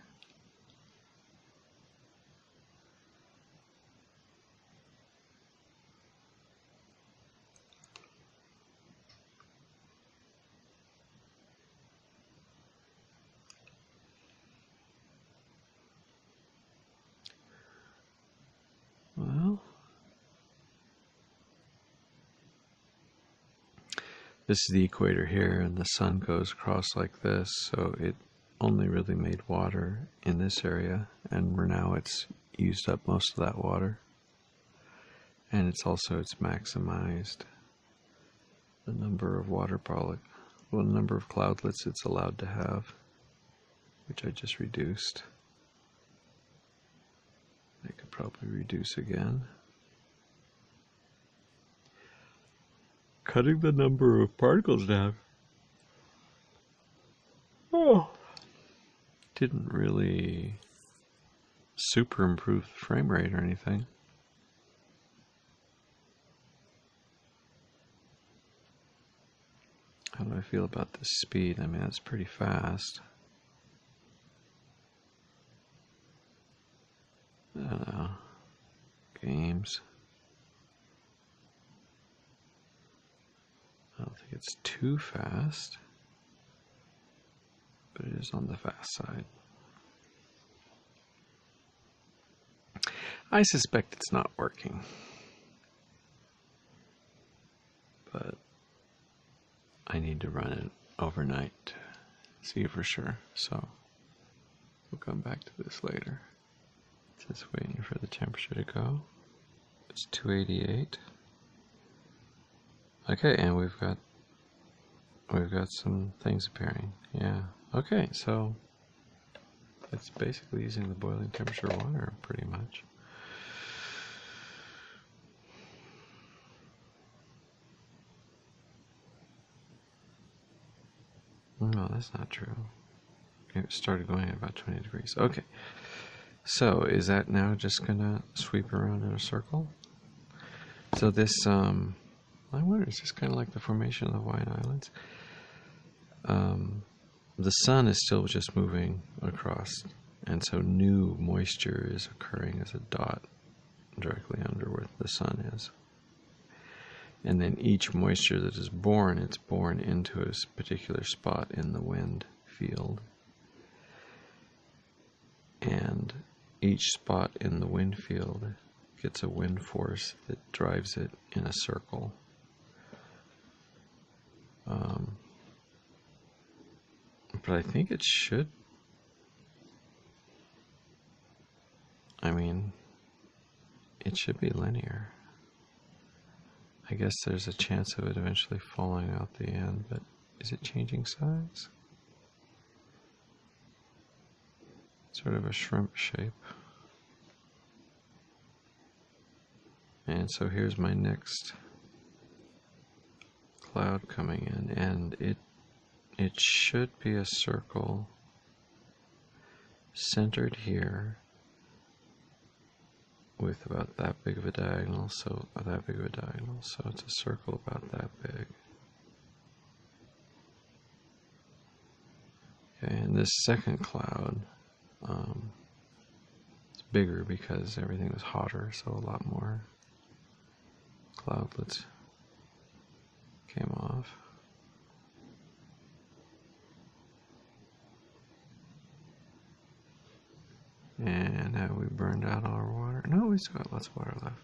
S1: Well, this is the equator here, and the sun goes across like this, so it only really made water in this area, and now it's used up most of that water. And it's maximized the number of the number of cloudlets it's allowed to have, which I just reduced. I could probably reduce again. Cutting the number of particles down. Oh. Didn't really super improve the frame rate or anything. How do I feel about this speed? I mean, that's pretty fast. I don't know. Games. I don't think it's too fast, but it is on the fast side. I suspect it's not working, but I need to run it overnight to see for sure, so we'll come back to this later. Just waiting for the temperature to go. It's 288. Okay, and we've got some things appearing. Yeah. Okay, so it's basically using the boiling temperature water pretty much. No, that's not true. It started going at about 20 degrees. Okay. So is that now just gonna sweep around in a circle? So this, I wonder, it's just kind of like the formation of the Hawaiian Islands. The sun is still just moving across, and so new moisture is occurring as a dot directly under where the sun is. And then each moisture that is born, it's born into a particular spot in the wind field. And each spot in the wind field gets a wind force that drives it in a circle. But I think it should, it should be linear. I guess there's a chance of it eventually falling out the end, but is it changing size? Sort of a shrimp shape. And so here's my next cloud coming in, and it should be a circle centered here with about that big of a diagonal, so it's a circle about that big. Okay, and this second cloud is bigger because everything was hotter, so a lot more cloudlets came off. And have we burned out all our water? No, we still got lots of water left.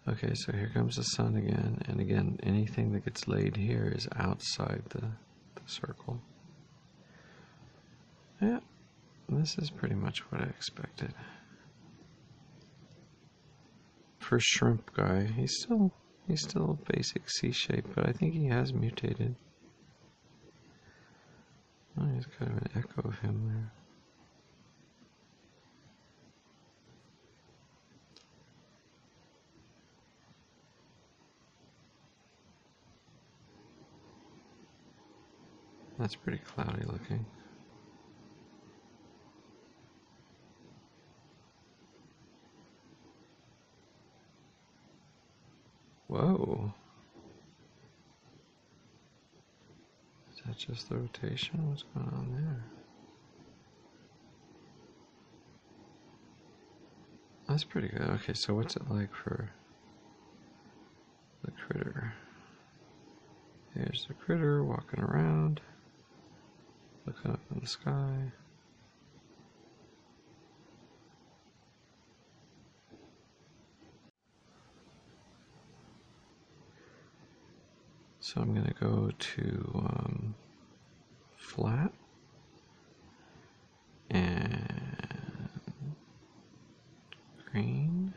S1: Okay, so here comes the sun again, and again, anything that gets laid here is outside the circle. Yeah, this is pretty much what I expected. For shrimp guy, he's still basic C shape, but I think he has mutated. Oh, he's kind of an echo of him there. That's pretty cloudy looking. Whoa. Is that just the rotation? What's going on there? That's pretty good. Okay, so what's it like for the critter? Here's the critter walking around, looking up in the sky. So I'm going to go to flat and green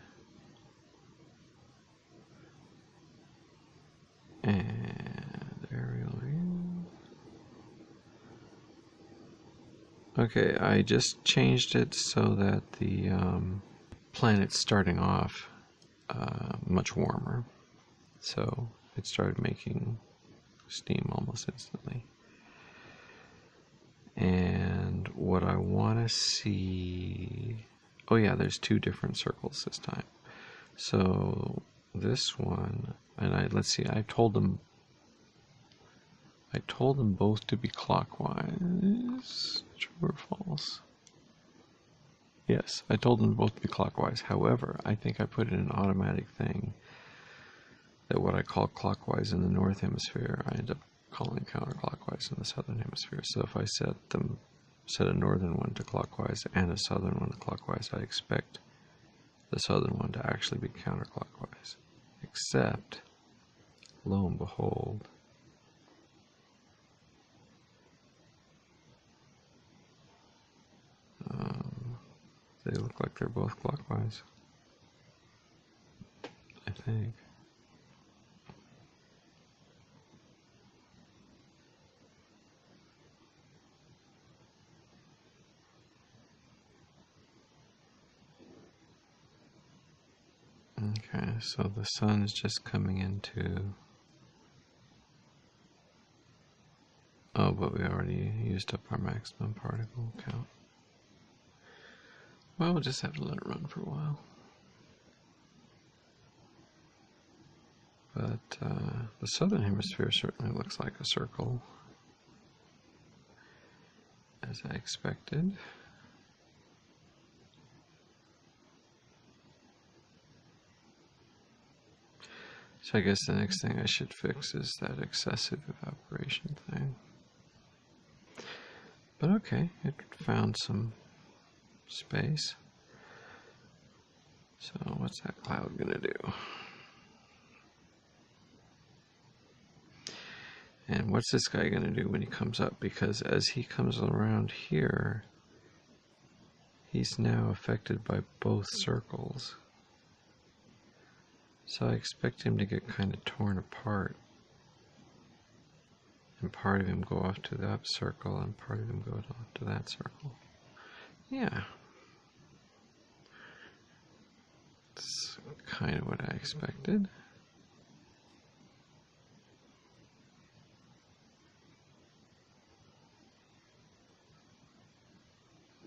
S1: and aerial view. Okay, I just changed it so that the planet's starting off much warmer. So it started making steam almost instantly. And what I want to see... Oh yeah, there's two different circles this time. So this one, and let's see, I told them both to be clockwise. True or false? Yes, I told them both to be clockwise. However, I think I put in an automatic thing that what I call clockwise in the north hemisphere, I end up calling counterclockwise in the southern hemisphere. So if I set a northern one to clockwise and a southern one to clockwise, I expect the southern one to actually be counterclockwise. Except, lo and behold, they look like they're both clockwise, I think. Okay, so the sun is just coming into... Oh, but we already used up our maximum particle count. Well, we'll just have to let it run for a while. But the southern hemisphere certainly looks like a circle, as I expected. So I guess the next thing I should fix is that excessive evaporation thing. But okay, it found some space. So what's that cloud gonna do? And what's this guy gonna do when he comes up? Because as he comes around here, he's now affected by both circles. So I expect him to get kind of torn apart. And part of him go off to that circle and part of him go off to that circle. Yeah. It's kind of what I expected.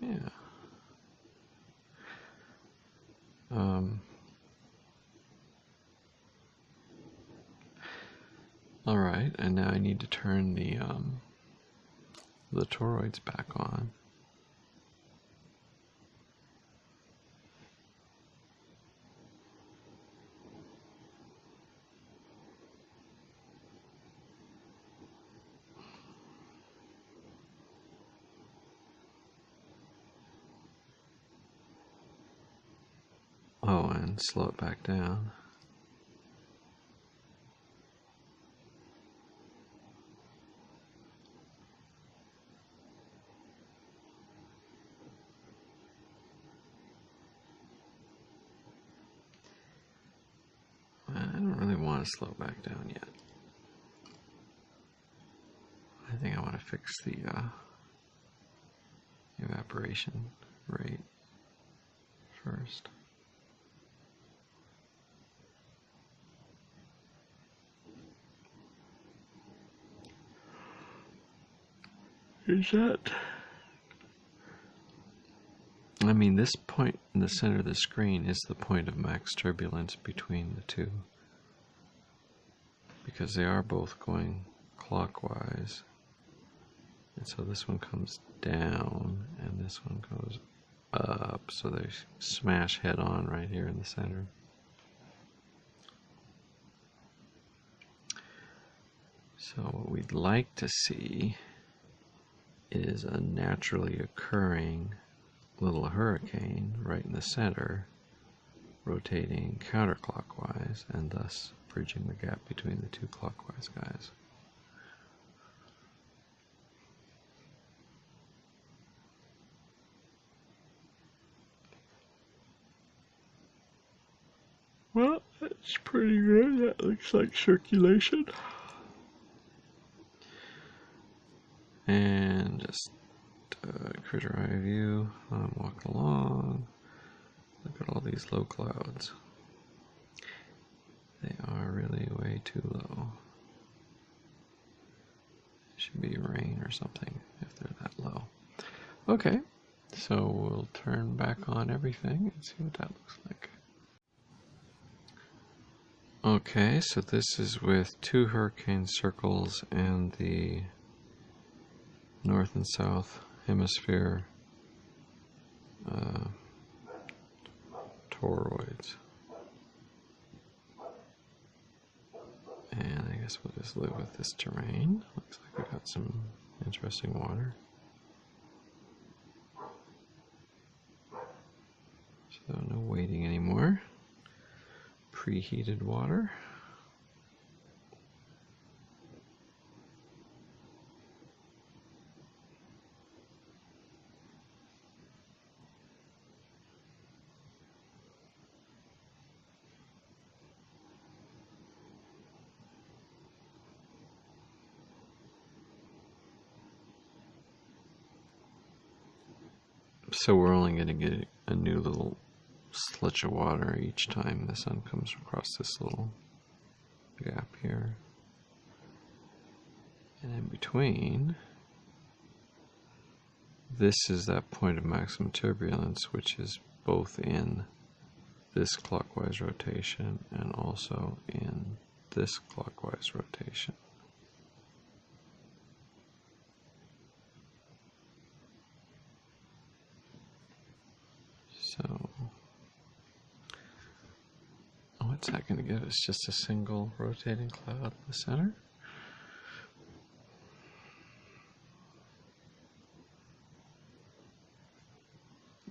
S1: Yeah. All right, and now I need to turn the toroids back on. and slow it back down. I don't really want to slow it back down yet. I think I want to fix the evaporation rate first. Is that? I mean, this point in the center of the screen is the point of max turbulence between the two, because they are both going clockwise. And so this one comes down and this one goes up, so they smash head on right here in the center. So what we'd like to see is a naturally occurring little hurricane right in the center, rotating counterclockwise and thus bridging the gap between the two clockwise guys. Well, that's pretty good. That looks like circulation. And just critter eye view. I'm walking along. Look at all these low clouds. They are really way too low. It should be rain or something if they're that low. Okay, so we'll turn back on everything and see what that looks like. Okay, so this is with two hurricane circles and the north and south hemisphere toroids. And I guess we'll just live with this terrain. Looks like we got some interesting water. So no waiting anymore. Preheated water. So we're only going to get a new little slitch of water each time the sun comes across this little gap here. And in between, this is that point of maximum turbulence, which is both in this clockwise rotation and also in this clockwise rotation. So what's that going to give us? Just a single rotating cloud in the center?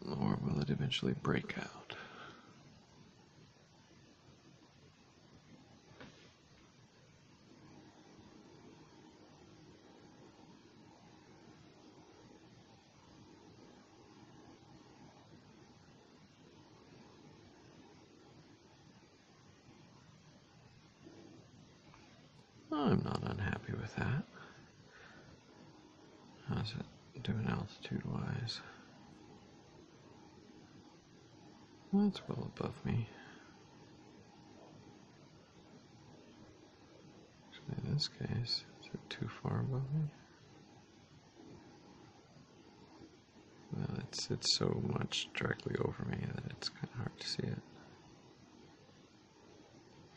S1: Or will it eventually break out? I'm not unhappy with that. How's it doing altitude-wise? Well, it's well above me. Actually, in this case, is it too far above me? Well, it's so much directly over me that it's kind of hard to see it.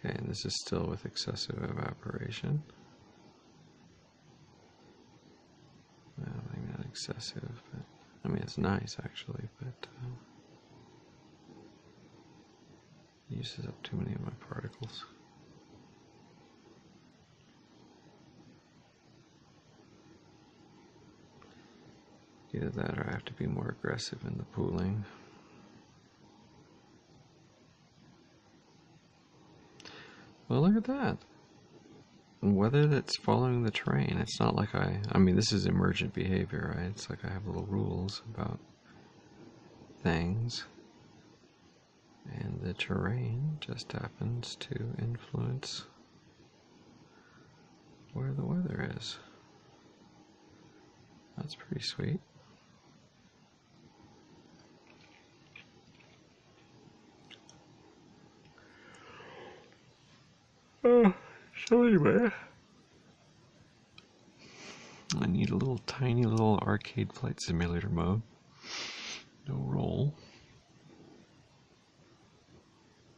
S1: Okay, and this is still with excessive evaporation. Well, maybe not excessive, but I mean it's nice actually, but it uses up too many of my particles. Either that or I have to be more aggressive in the pooling. Oh, look at that. Weather that's following the terrain. It's not like I mean, this is emergent behavior, right? It's like I have little rules about things. And the terrain just happens to influence where the weather is. That's pretty sweet. So anyway, I need a little tiny little arcade flight simulator mode. No roll.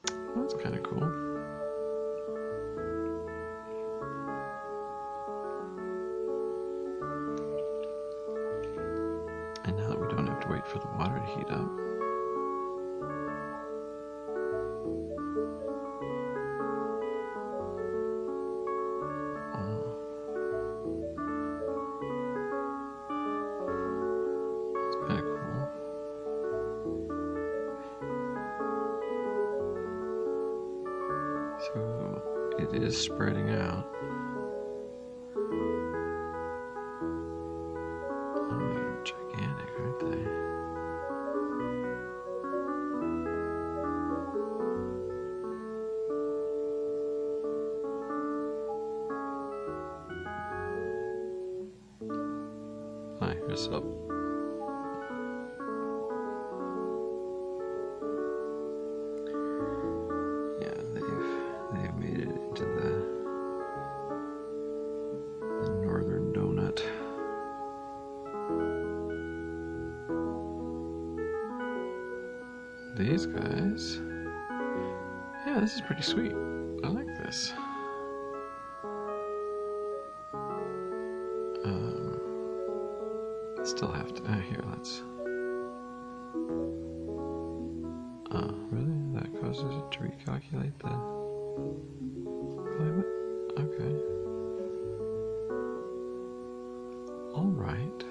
S1: That's kind of cool. And now that we don't have to wait for the water to heat up. So it is spreading out. Oh, they're gigantic, aren't they? Hi, what's up? They've made it into the northern donut. These guys, yeah, this is pretty sweet. I like this. Still have to. Here, let's. Really? That causes it to recalculate the climate? Okay. All right.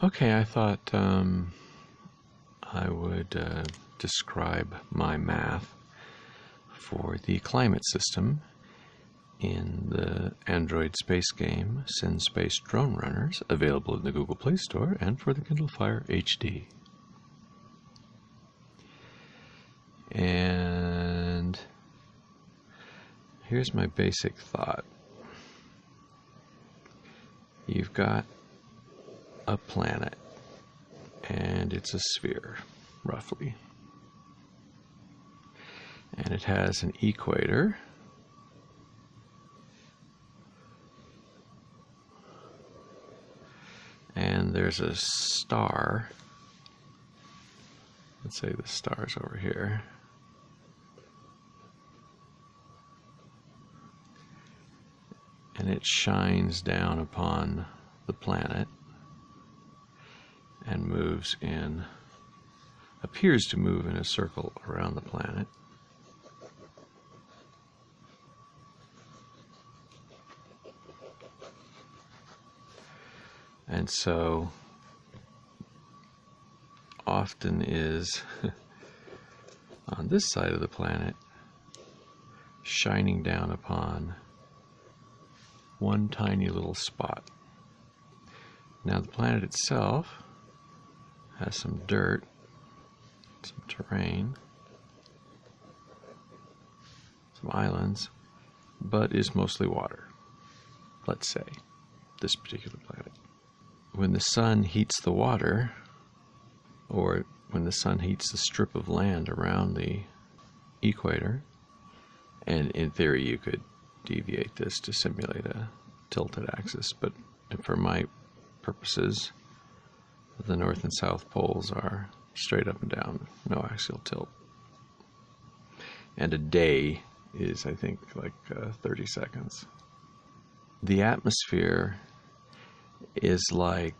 S1: Okay, I thought I would describe my math for the climate system in the Android space game synSpace Drone Runners, available in the Google Play Store and for the Kindle Fire HD. And here's my basic thought. You've got a planet, and it's a sphere, roughly. And it has an equator, and there's a star. Let's say the star's over here. And it shines down upon the planet and moves in, appears to move in a circle around the planet. And so often is on this side of the planet shining down upon one tiny little spot. Now the planet itself has some dirt, some terrain, some islands, but is mostly water, let's say, this particular planet. When the sun heats the water, or when the sun heats the strip of land around the equator, and in theory you could deviate this to simulate a tilted axis, but for my purposes, the north and south poles are straight up and down, no axial tilt. And a day is, I think, like 30 seconds. The atmosphere is like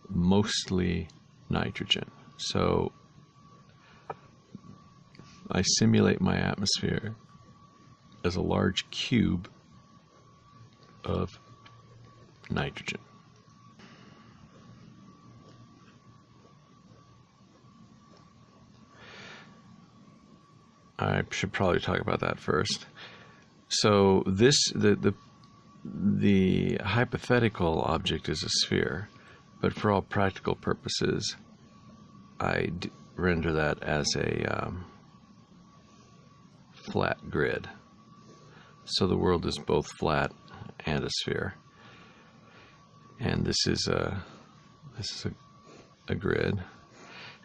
S1: mostly nitrogen. So I simulate my atmosphere as a large cube of nitrogen. I should probably talk about that first. So the hypothetical object is a sphere, but for all practical purposes, I render that as a flat grid. So the world is both flat and a sphere. And this is a grid.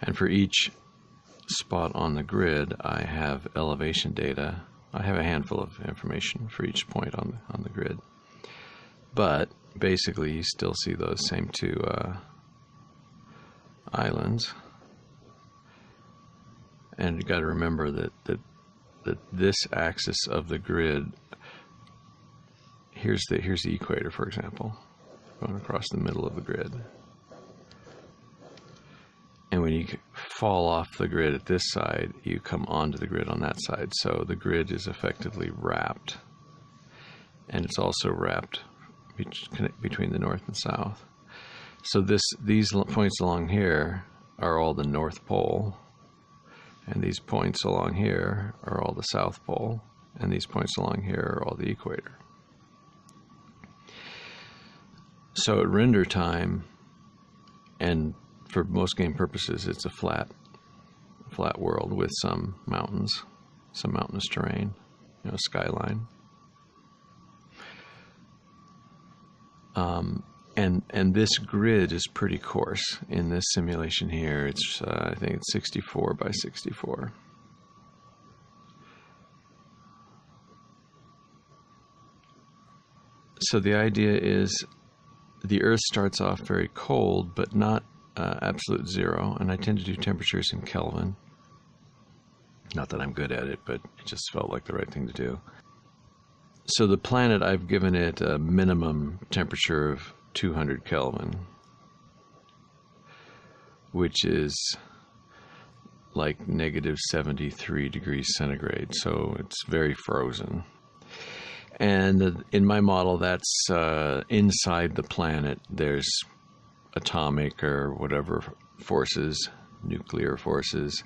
S1: And for each spot on the grid, I have elevation data. I have a handful of information for each point on the grid. But basically, you still see those same two islands. And you've got to remember that this axis of the grid, here's the equator, for example, going across the middle of the grid. And when you fall off the grid at this side, you come onto the grid on that side. So the grid is effectively wrapped. And it's also wrapped between the north and south. So these points along here are all the North Pole. And these points along here are all the South Pole. And these points along here are all the equator. So at render time, and for most game purposes, it's a flat world with some mountains, some mountainous terrain, skyline. And this grid is pretty coarse. In this simulation here, it's I think it's 64 by 64. So the idea is the Earth starts off very cold, but not absolute zero, and I tend to do temperatures in Kelvin. Not that I'm good at it, but it just felt like the right thing to do. So the planet, I've given it a minimum temperature of 200 Kelvin, which is like negative 73 degrees centigrade, so it's very frozen. And in my model, that's inside the planet, there's atomic or whatever forces, nuclear forces,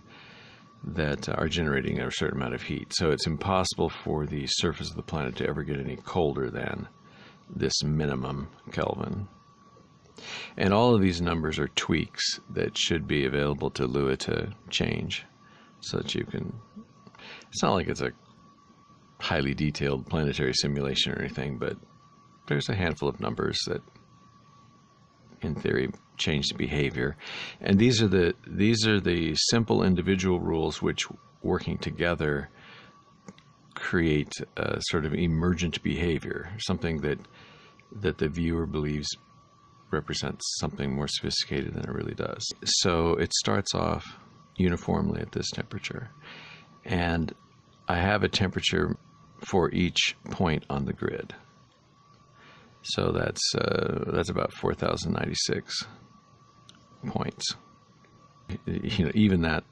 S1: that are generating a certain amount of heat. So it's impossible for the surface of the planet to ever get any colder than this minimum Kelvin. And all of these numbers are tweaks that should be available to Lua to change so that you can... It's not like it's a highly detailed planetary simulation or anything, but there's a handful of numbers that, in theory, change the behavior. And these are the simple individual rules which, working together, create a sort of emergent behavior, something that the viewer believes represents something more sophisticated than it really does. So it starts off uniformly at this temperature, and I have a temperature for each point on the grid. So that's about 4,096 points. Even that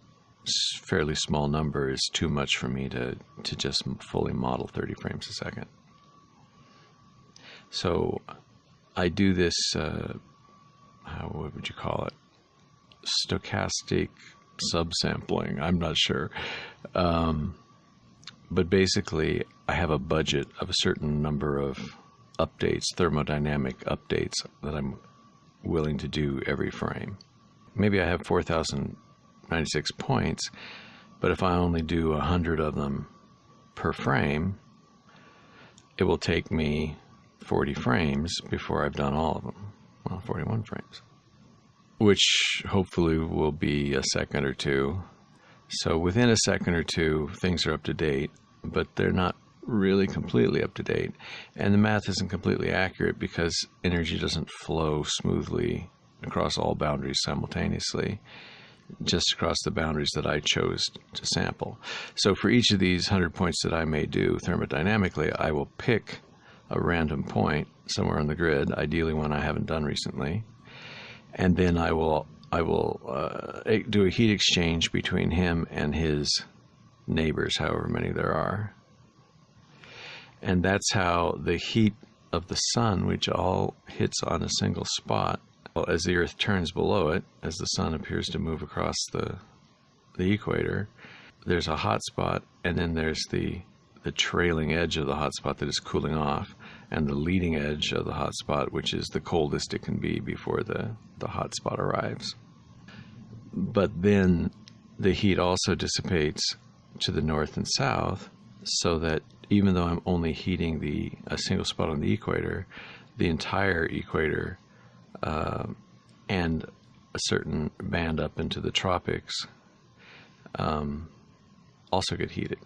S1: fairly small number is too much for me to just fully model 30 frames a second. So I do this, what would you call it? Stochastic subsampling. I'm not sure. But basically, I have a budget of a certain number of updates, thermodynamic updates, that I'm willing to do every frame. Maybe I have 4,096 points, but if I only do 100 of them per frame, it will take me 40 frames before I've done all of them. Well, 41 frames, which hopefully will be a second or two. So within a second or two, things are up to date, but they're not really completely up to date. And the math isn't completely accurate because energy doesn't flow smoothly across all boundaries simultaneously, just across the boundaries that I chose to sample. So for each of these 100 points that I may do thermodynamically, I will pick a random point somewhere on the grid, ideally one I haven't done recently, and then I will do a heat exchange between him and his neighbors, however many there are. And that's how the heat of the sun, which all hits on a single spot, as the Earth turns below it, as the sun appears to move across the equator, there's a hot spot, and then there's the trailing edge of the hot spot that is cooling off, and the leading edge of the hot spot, which is the coldest it can be before the hot spot arrives. But then the heat also dissipates to the north and south, so that even though I'm only heating a single spot on the equator, the entire equator and a certain band up into the tropics also get heated.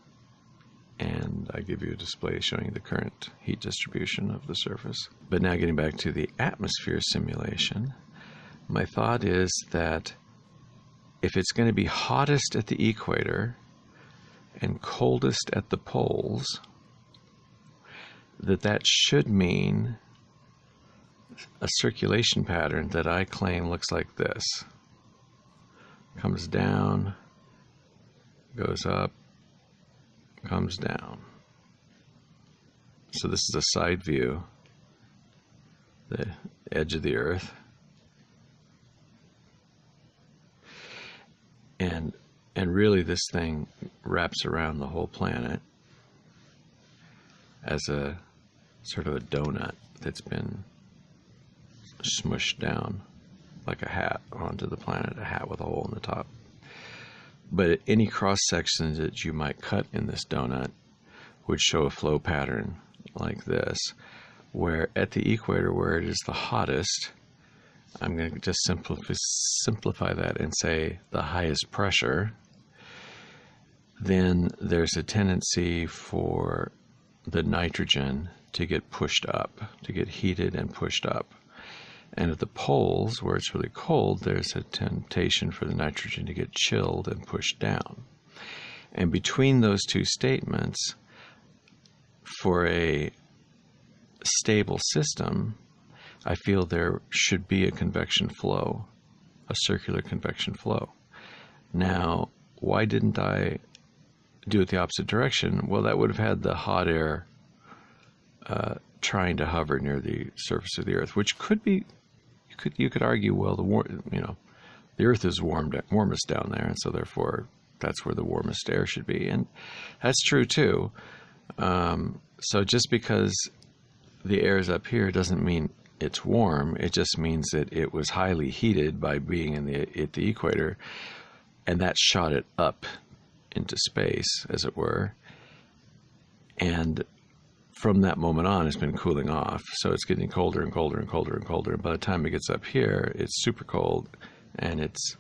S1: And I give you a display showing the current heat distribution of the surface. But now getting back to the atmosphere simulation, my thought is that if it's going to be hottest at the equator and coldest at the poles, that should mean a circulation pattern that I claim looks like this. Comes down, goes up, comes down. So this is a side view, the edge of the Earth. And really this thing wraps around the whole planet as a sort of a donut that's been smushed down like a hat onto the planet, a hat with a hole in the top. But any cross sections that you might cut in this donut would show a flow pattern like this, where at the equator, where it is the hottest, I'm going to just simplify that and say the highest pressure, then there's a tendency for the nitrogen to get pushed up, to get heated and pushed up. And at the poles, where it's really cold, there's a temptation for the nitrogen to get chilled and pushed down. And between those two statements, for a stable system, I feel there should be a convection flow, a circular convection flow. Now, why didn't I do it the opposite direction? Well, that would have had the hot air trying to hover near the surface of the Earth, which could be, you could argue, well, the Earth is warmest down there, and so therefore that's where the warmest air should be, and that's true too. So just because the air is up here doesn't mean it's warm. It just means that it was highly heated by being at the equator, and that shot it up into space, as it were. And from that moment on, it's been cooling off. So it's getting colder and colder and colder and colder. And by the time it gets up here, it's super cold, and it's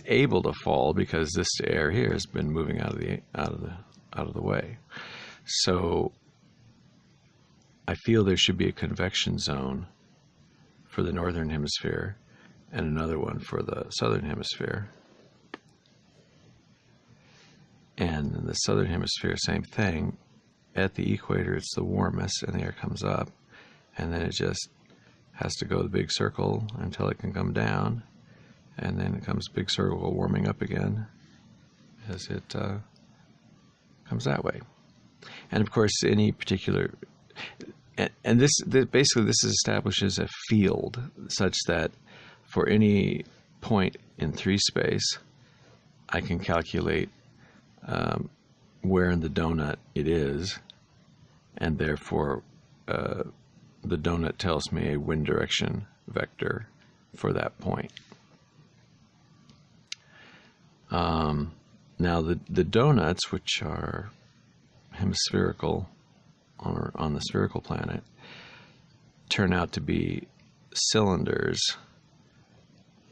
S1: able to fall because this air here has been moving out of the way. So I feel there should be a convection zone for the northern hemisphere and another one for the southern hemisphere. And in the southern hemisphere, same thing. At the equator, it's the warmest, and the air comes up, and then it just has to go the big circle until it can come down, and then it comes big circle warming up again as it comes that way. And of course, any particular, and this basically establishes a field such that for any point in 3 space, I can calculate where in the donut it is, and therefore the donut tells me a wind direction vector for that point. Now the donuts, which are hemispherical on the spherical planet, turn out to be cylinders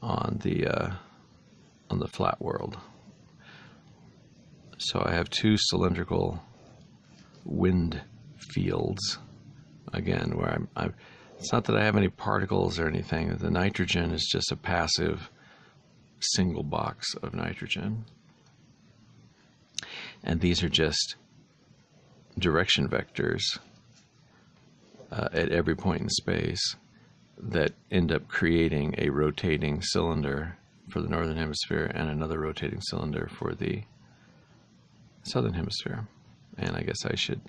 S1: on the flat world. So I have 2 cylindrical wind fields, again, where It's not that I have any particles or anything. The nitrogen is just a passive single box of nitrogen. And these are just direction vectors at every point in space that end up creating a rotating cylinder for the northern hemisphere and another rotating cylinder for the southern hemisphere. And I guess I should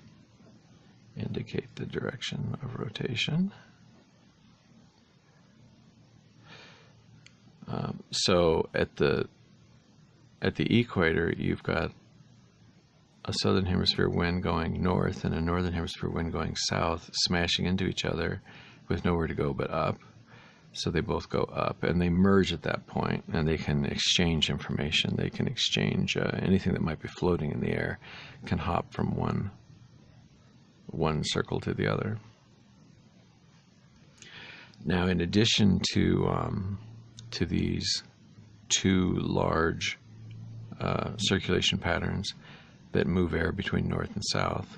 S1: indicate the direction of rotation. So at the equator, you've got a southern hemisphere wind going north and a northern hemisphere wind going south, smashing into each other with nowhere to go but up. So they both go up, and they merge at that point, and they can exchange information. They can exchange anything that might be floating in the air, can hop from one circle to the other. Now, in addition to these two large circulation patterns that move air between north and south,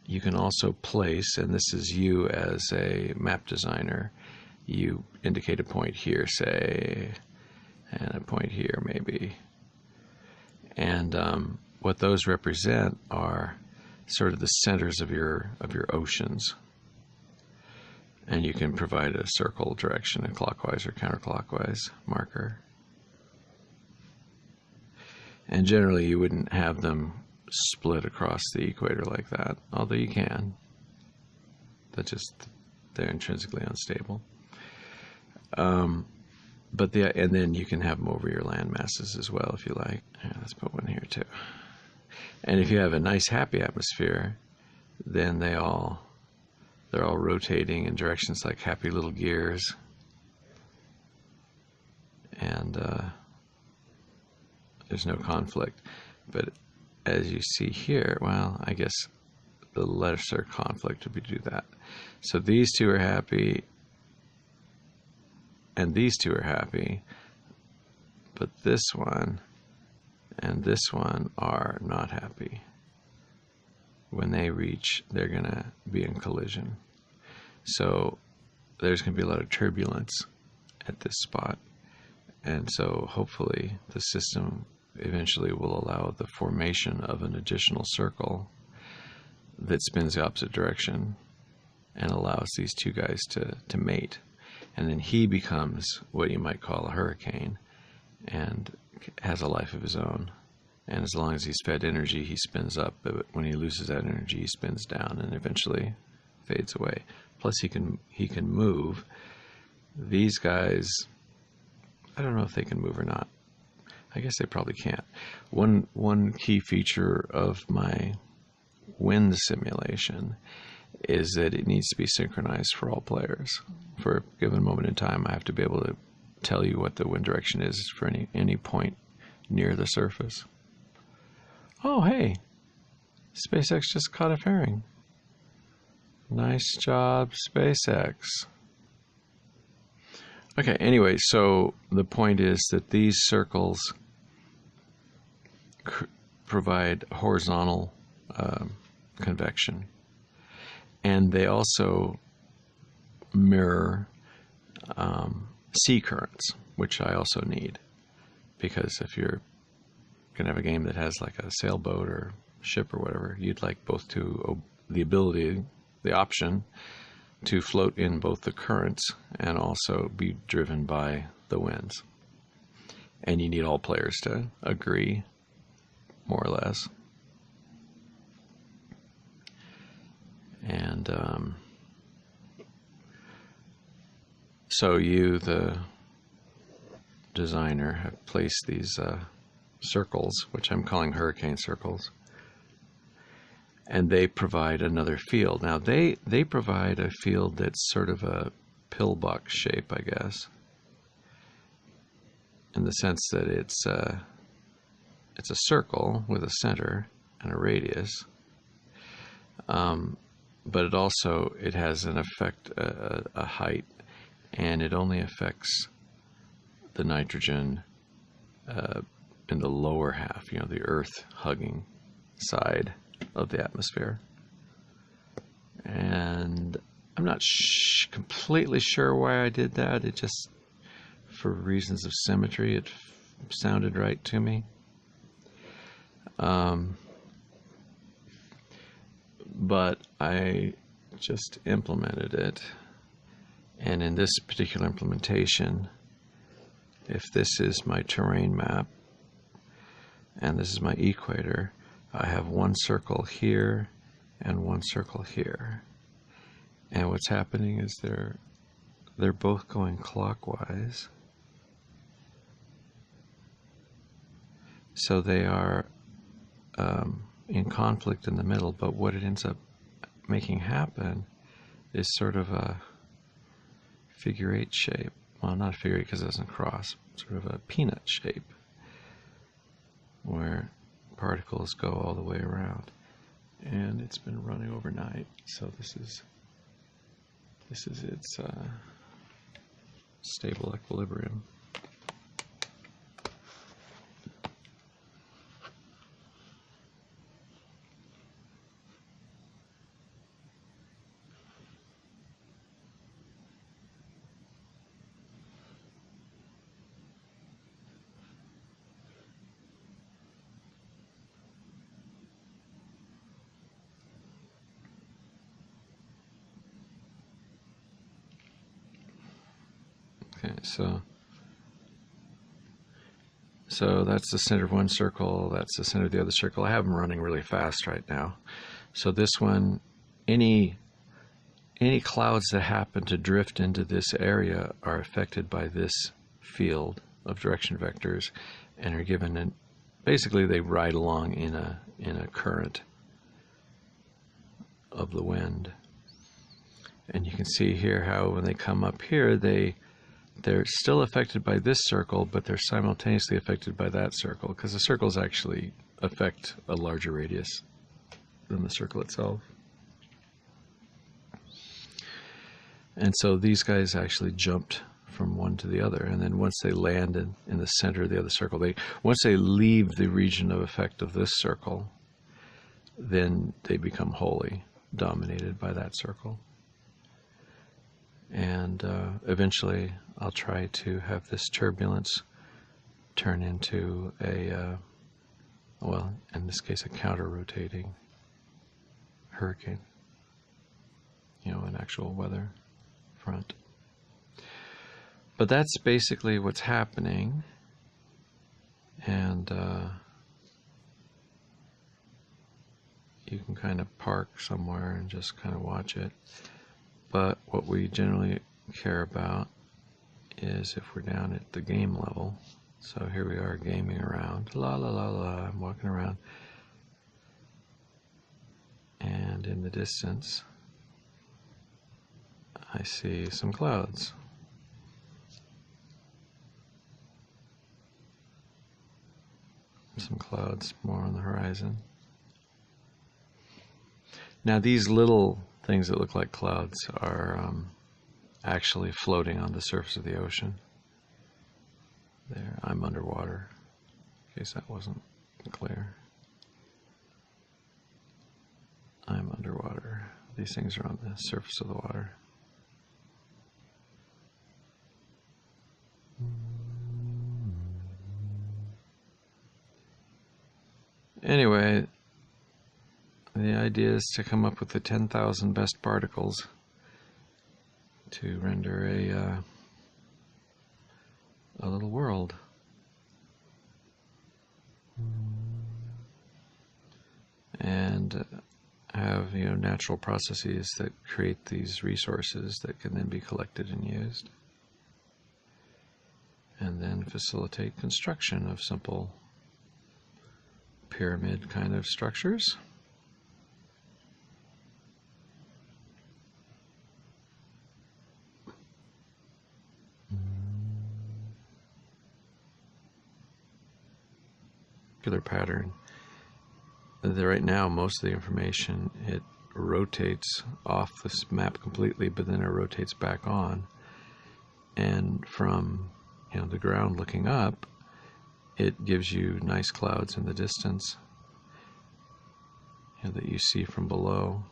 S1: you can also place, and this is you as a map designer, you indicate a point here, say, and a point here maybe. And what those represent are sort of the centers of your oceans. And you can provide a circle direction, a clockwise or counterclockwise marker. And generally you wouldn't have them split across the equator like that, although you can. They're intrinsically unstable. And then you can have them over your land masses as well if you like. Yeah, let's put one here too. And if you have a nice happy atmosphere, then they're all rotating in directions like happy little gears. And there's no conflict. But as you see here, well, I guess the lesser conflict would be to do that. So these two are happy, and these two are happy, but this one and this one are not happy. When they reach, they're going to be in collision. So there's going to be a lot of turbulence at this spot. And so hopefully the system eventually will allow the formation of an additional circle that spins the opposite direction and allows these two guys to mate. And then he becomes what you might call a hurricane and has a life of his own. And as long as he's fed energy, he spins up, but when he loses that energy, he spins down and eventually fades away. Plus he can move. These guys, I don't know if they can move or not. I guess they probably can't. One key feature of my wind simulation is that it needs to be synchronized for all players. For a given moment in time, I have to be able to tell you what the wind direction is for any point near the surface. Oh, hey, SpaceX just caught a fairing. Nice job, SpaceX. Okay, anyway, so the point is that these circles provide horizontal convection, and they also mirror sea currents, which I also need, because if you're going to have a game that has like a sailboat or ship or whatever, you'd like both to the option to float in both the currents and also be driven by the winds. And you need all players to agree, more or less. And so you, the designer, have placed these circles, which I'm calling hurricane circles, and they provide another field. Now they provide a field that's sort of a pillbox shape, I guess, in the sense that it's a circle with a center and a radius, but it has an effect, a height, and it only affects the nitrogen in the lower half, the Earth hugging side of the atmosphere. And I'm not completely sure why I did that. It just, for reasons of symmetry, it sounded right to me. But I just implemented it. And in this particular implementation, if this is my terrain map and this is my equator, I have one circle here and one circle here. And what's happening is they're both going clockwise. So they are in conflict in the middle, but what it ends up making happen is sort of a figure eight shape. Well, not a figure eight because it doesn't cross, sort of a peanut shape where particles go all the way around. And it's been running overnight, so this is its stable equilibrium. Okay, so that's the center of one circle, that's the center of the other circle. I have them running really fast right now. So this one, any clouds that happen to drift into this area are affected by this field of direction vectors and are given an, basically they ride along in a current of the wind. And you can see here how when they come up here, they're still affected by this circle, but they're simultaneously affected by that circle, because the circles actually affect a larger radius than the circle itself. And so these guys actually jumped from one to the other, and then once they land in the center of the other circle, once they leave the region of effect of this circle, then they become wholly dominated by that circle. And eventually I'll try to have this turbulence turn into a, well, in this case, a counter-rotating hurricane, an actual weather front. But that's basically what's happening, and you can kind of park somewhere and just kind of watch it. But what we generally care about is if we're down at the game level. So here we are gaming around. La la la la, I'm walking around. And in the distance, I see some clouds. Some clouds more on the horizon. Now these little things that look like clouds are actually floating on the surface of the ocean. There, I'm underwater, in case that wasn't clear. I'm underwater. These things are on the surface of the water. Anyway, the idea is to come up with the 10,000 best particles to render a little world. And have natural processes that create these resources that can then be collected and used, and then facilitate construction of simple pyramid kind of structures. Pattern. Right now, most of the information, it rotates off this map completely, but then it rotates back on. And from the ground looking up, it gives you nice clouds in the distance that you see from below.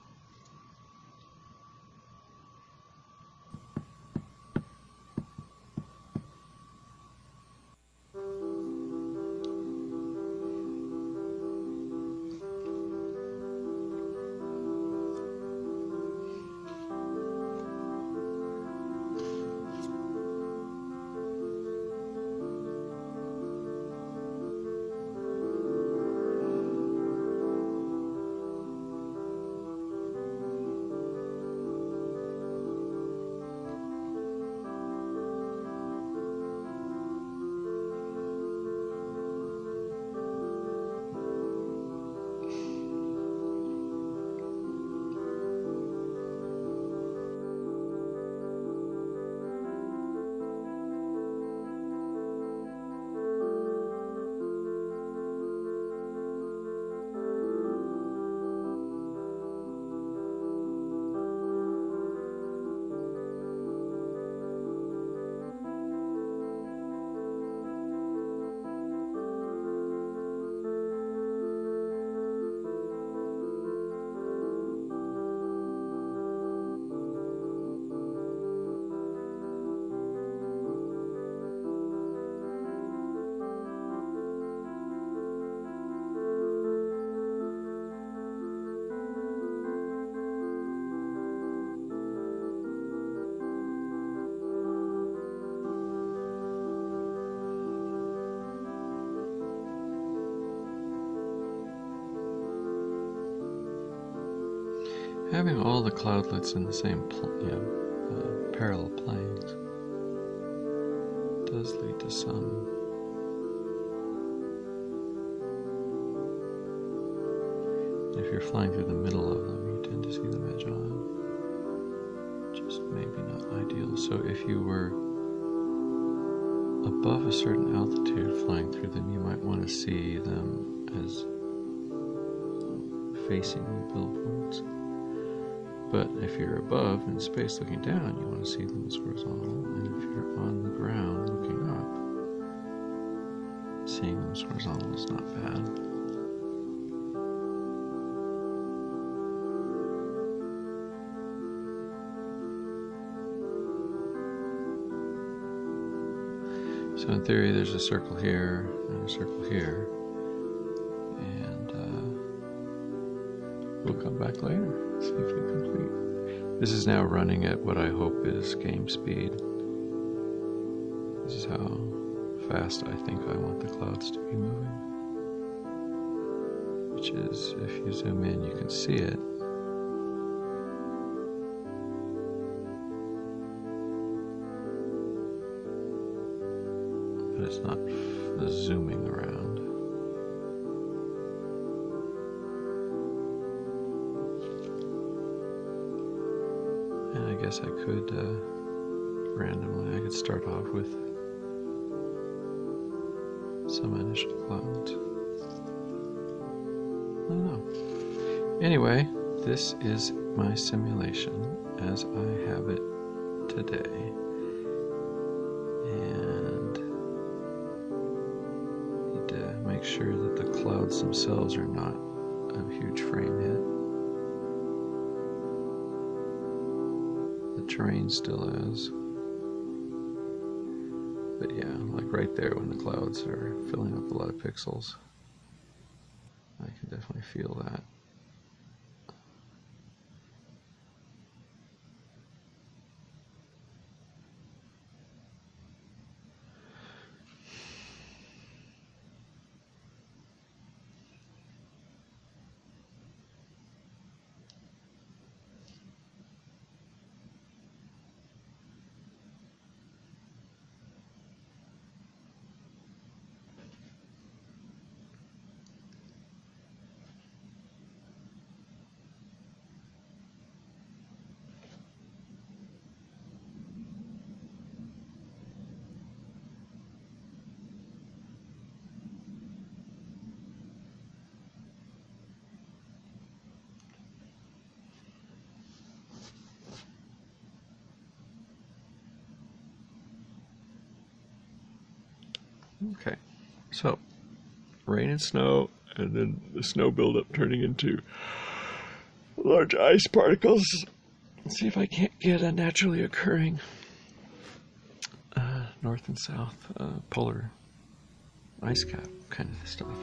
S1: having all the cloudlets in the same parallel planes does lead to some if you're flying through the middle of them, you tend to see them edge on. Just maybe not ideal. So if you were above a certain altitude flying through them, you might want to see them as facing billboards. But if you're above in space looking down, you want to see them as horizontal. And if you're on the ground looking up, seeing them as horizontal is not bad. So in theory, there's a circle here and a circle here, and we'll come back later, see if we complete. This is now running at what I hope is game speed. This is how fast I think I want the clouds to be moving, which is, if you zoom in, you can see it. But it's not zooming around. And I guess I could randomly, I could start off with some initial clouds. I don't know. Anyway, this is my simulation as I have it today. Make sure that the clouds themselves are not a huge frame hit. The terrain still is. But yeah, like right there when the clouds are filling up a lot of pixels, I can definitely feel that. Okay, so rain and snow, and then the snow buildup turning into large ice particles. Let's see if I can't get a naturally occurring north and south polar ice cap kind of stuff.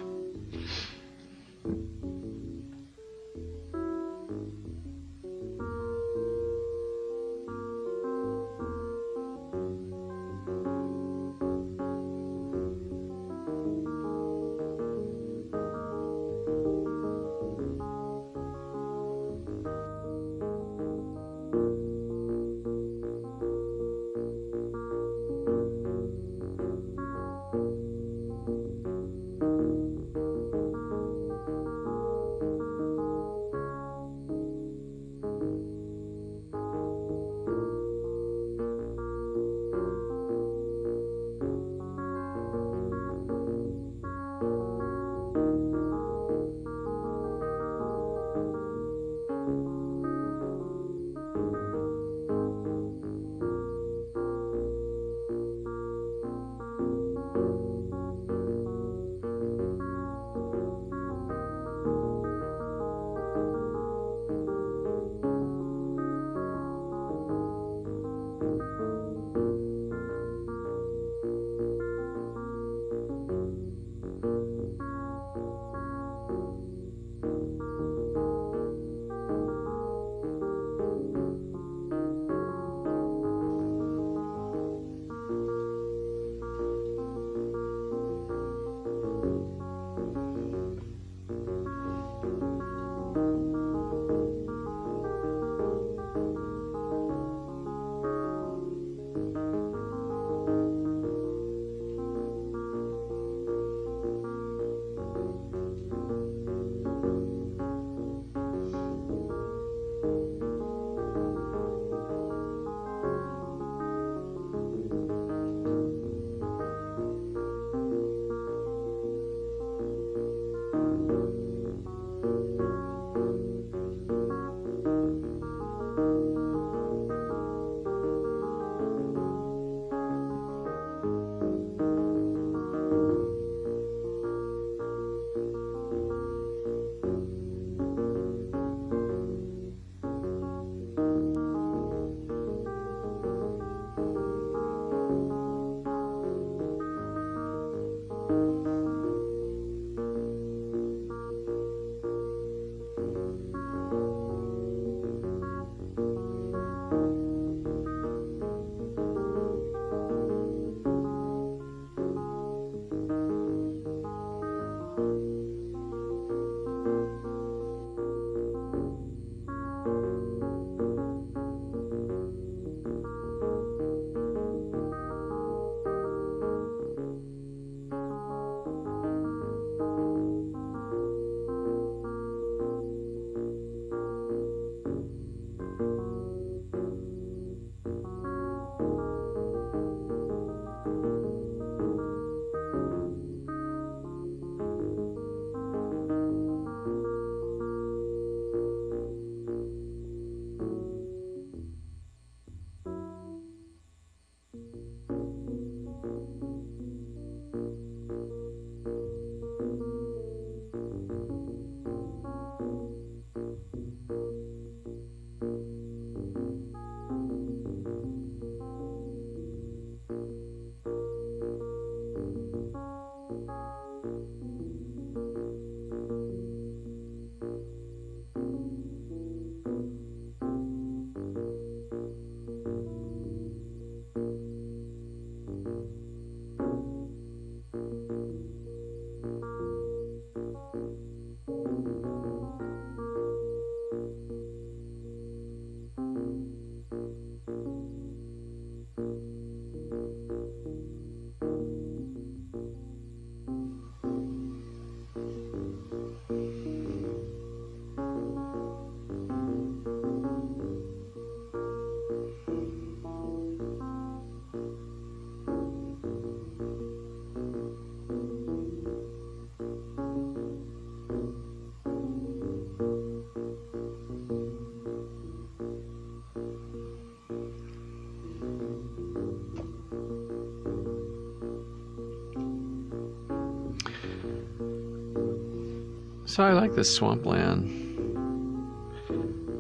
S1: So I like this swampland.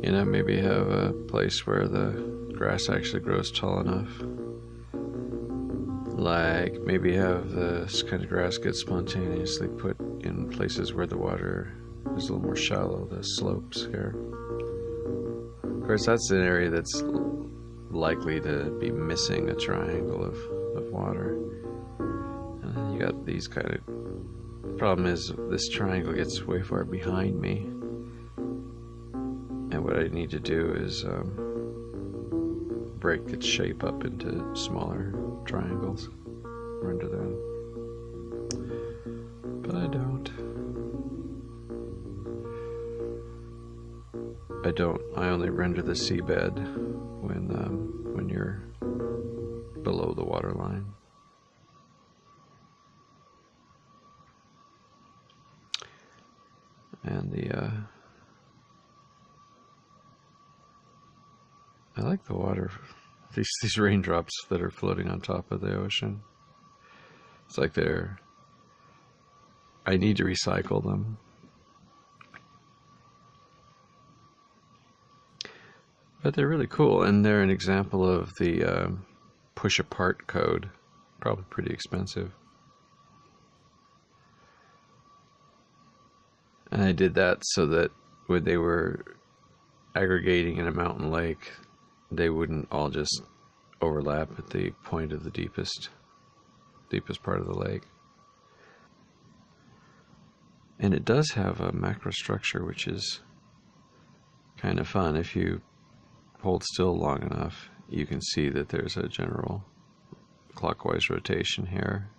S1: You know, maybe have a place where the grass actually grows tall enough. Like maybe have this kind of grass get spontaneously put in places where the water is a little more shallow, the slopes here. Of course, that's an area that's likely to be missing a triangle of water. And then you got these kind of... The problem is this triangle gets way far behind me. And what I need to do is break its shape up into smaller triangles. Render them. But I don't. I only render the seabed when you're below the water line. And I like the water, these raindrops that are floating on top of the ocean. It's like I need to recycle them. But they're really cool, and they're an example of the push apart code. Probably pretty expensive. And I did that so that when they were aggregating in a mountain lake, they wouldn't all just overlap at the point of the deepest part of the lake. And it does have a macro structure, which is kind of fun. If you hold still long enough, you can see that there's a general clockwise rotation here.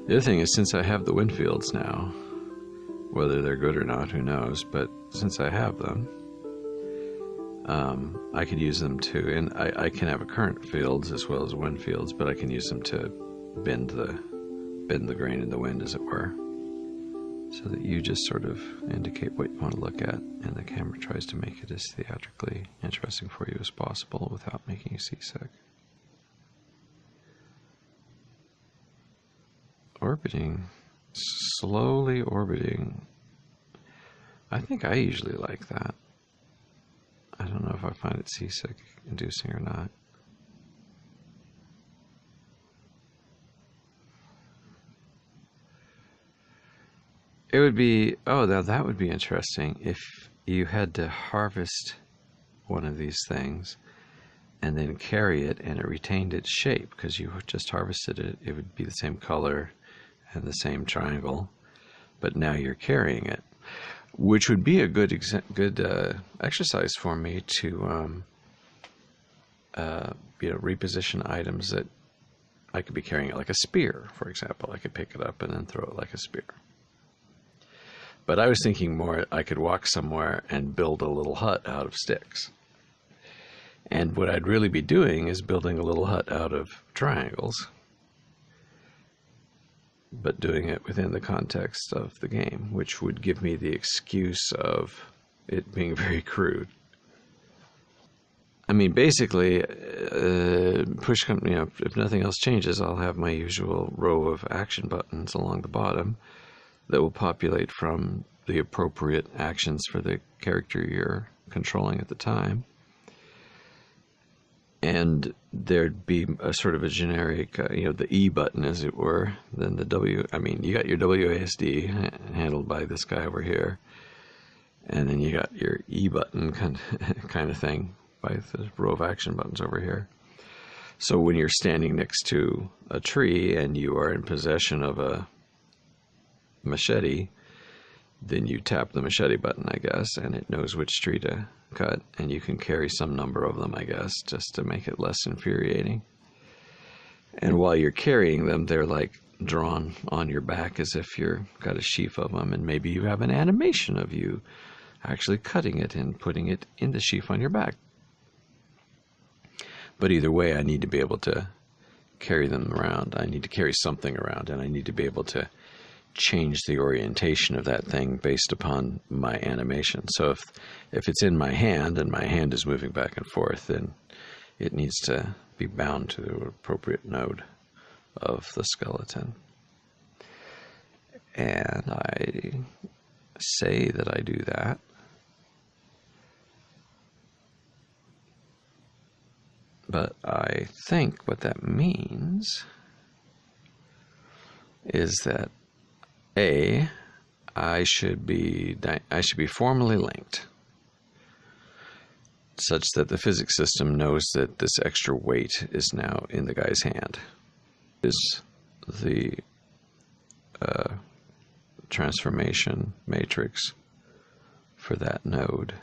S1: The other thing is, since I have the wind fields now, whether they're good or not, who knows, but since I have them, I could use them to, and I can have a current fields as well as wind fields, but I can use them to bend the grain in the wind, as it were, so that you just sort of indicate what you want to look at, and the camera tries to make it as theatrically interesting for you as possible without making you seasick. Orbiting, slowly orbiting. I think I usually like that. I don't know if I find it seasick inducing or not. It would be, oh, now that would be interesting if you had to harvest one of these things and then carry it and it retained its shape because you just harvested it. It would be the same color and the same triangle, but now you're carrying it, which would be a good exercise for me to reposition items that I could be carrying it, like a spear, for example. I could pick it up and then throw it like a spear. But I was thinking more, I could walk somewhere and build a little hut out of sticks. And what I'd really be doing is building a little hut out of triangles, but doing it within the context of the game, which would give me the excuse of it being very crude. I mean, basically, if nothing else changes, I'll have my usual row of action buttons along the bottom that will populate from the appropriate actions for the character you're controlling at the time. And there'd be a sort of a generic, the E button, as it were. Then the W, you got your WASD handled by this guy over here. And then you got your E button kind of thing by the row of action buttons over here. So when you're standing next to a tree and you are in possession of a machete, then you tap the machete button, I guess, and it knows which tree to cut, and you can carry some number of them, I guess, just to make it less infuriating. And while you're carrying them, they're like drawn on your back as if you've got a sheaf of them, and maybe you have an animation of you actually cutting it and putting it in the sheaf on your back. But either way, I need to be able to carry them around. I need to carry something around, and I need to be able to change the orientation of that thing based upon my animation. So if it's in my hand and my hand is moving back and forth, then it needs to be bound to the appropriate node of the skeleton. And I say that I do that. But I think what that means is that I should be formally linked, such that the physics system knows that this extra weight is now in the guy's hand. Is the transformation matrix for that node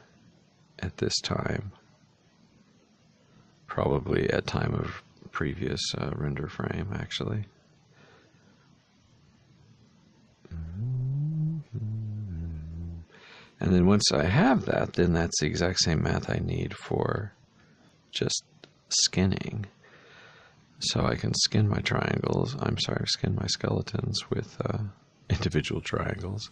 S1: at this time, probably at time of previous render frame, actually. And then once I have that, then that's the exact same math I need for just skinning. So I can skin my triangles, skin my skeletons with individual triangles.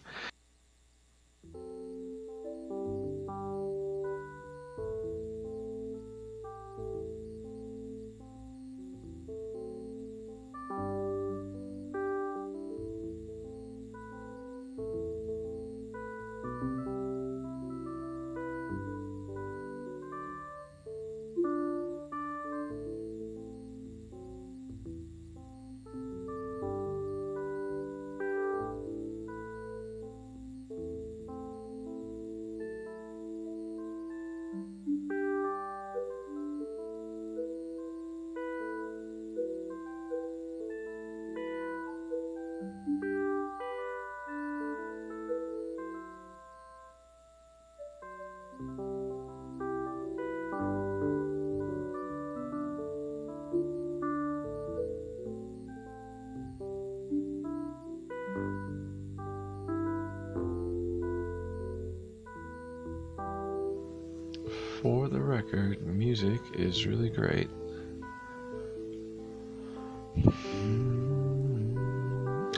S1: For the record, music is really great.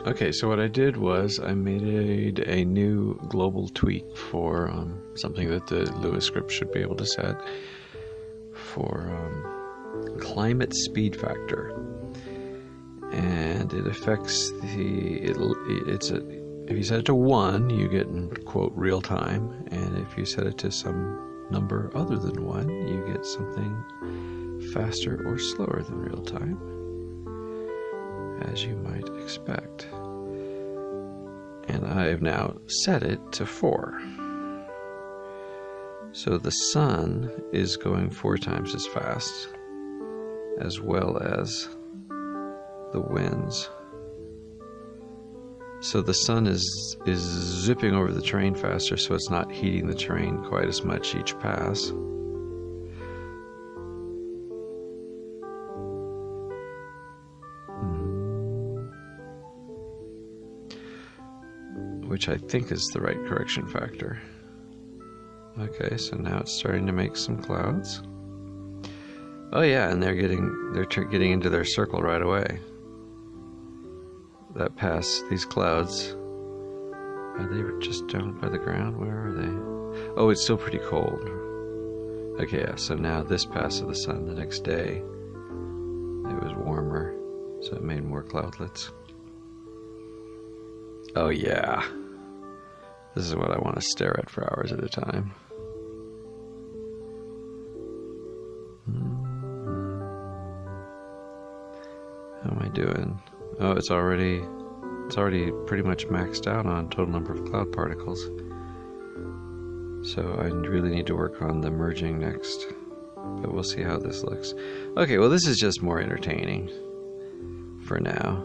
S1: Okay, so what I did was I made a new global tweak for something that the Lewis script should be able to set for climate speed factor, and it affects if you set it to 1, you get in quote real time, and if you set it to some number other than 1, you get something faster or slower than real time, as you might expect. And I have now set it to 4. So the sun is going 4 times as fast, as well as the winds. So the sun is zipping over the terrain faster, so it's not heating the terrain quite as much each pass. Which I think is the right correction factor. Okay, so now it's starting to make some clouds. Oh yeah, and they're getting into their circle right away. That pass, these clouds, are they just down by the ground? Where are they? Oh, it's still pretty cold. Okay, yeah, so now this pass of the sun the next day, it was warmer, so it made more cloudlets. Oh yeah, this is what I want to stare at for hours at a time. How am I doing? Oh, it's already pretty much maxed out on total number of cloud particles. So I really need to work on the merging next, but we'll see how this looks. Okay, well this is just more entertaining for now.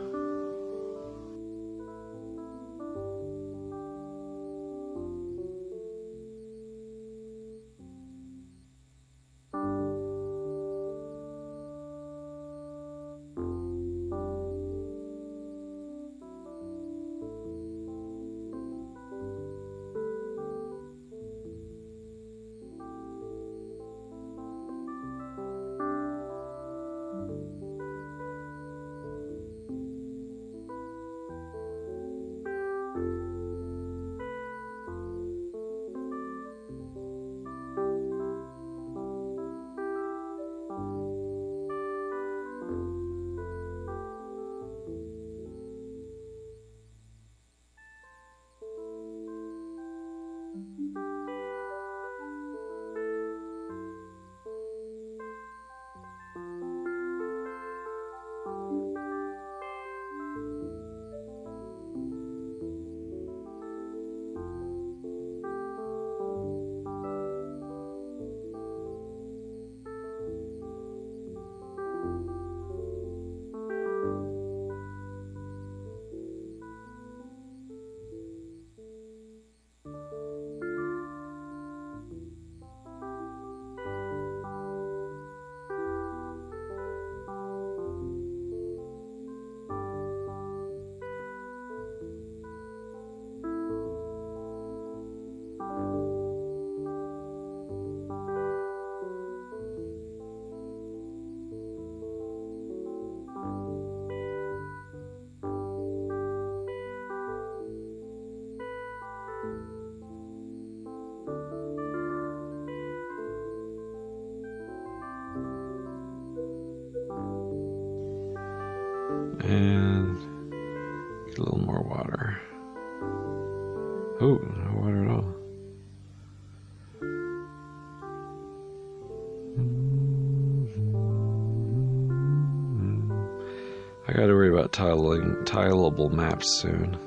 S1: tileable maps soon.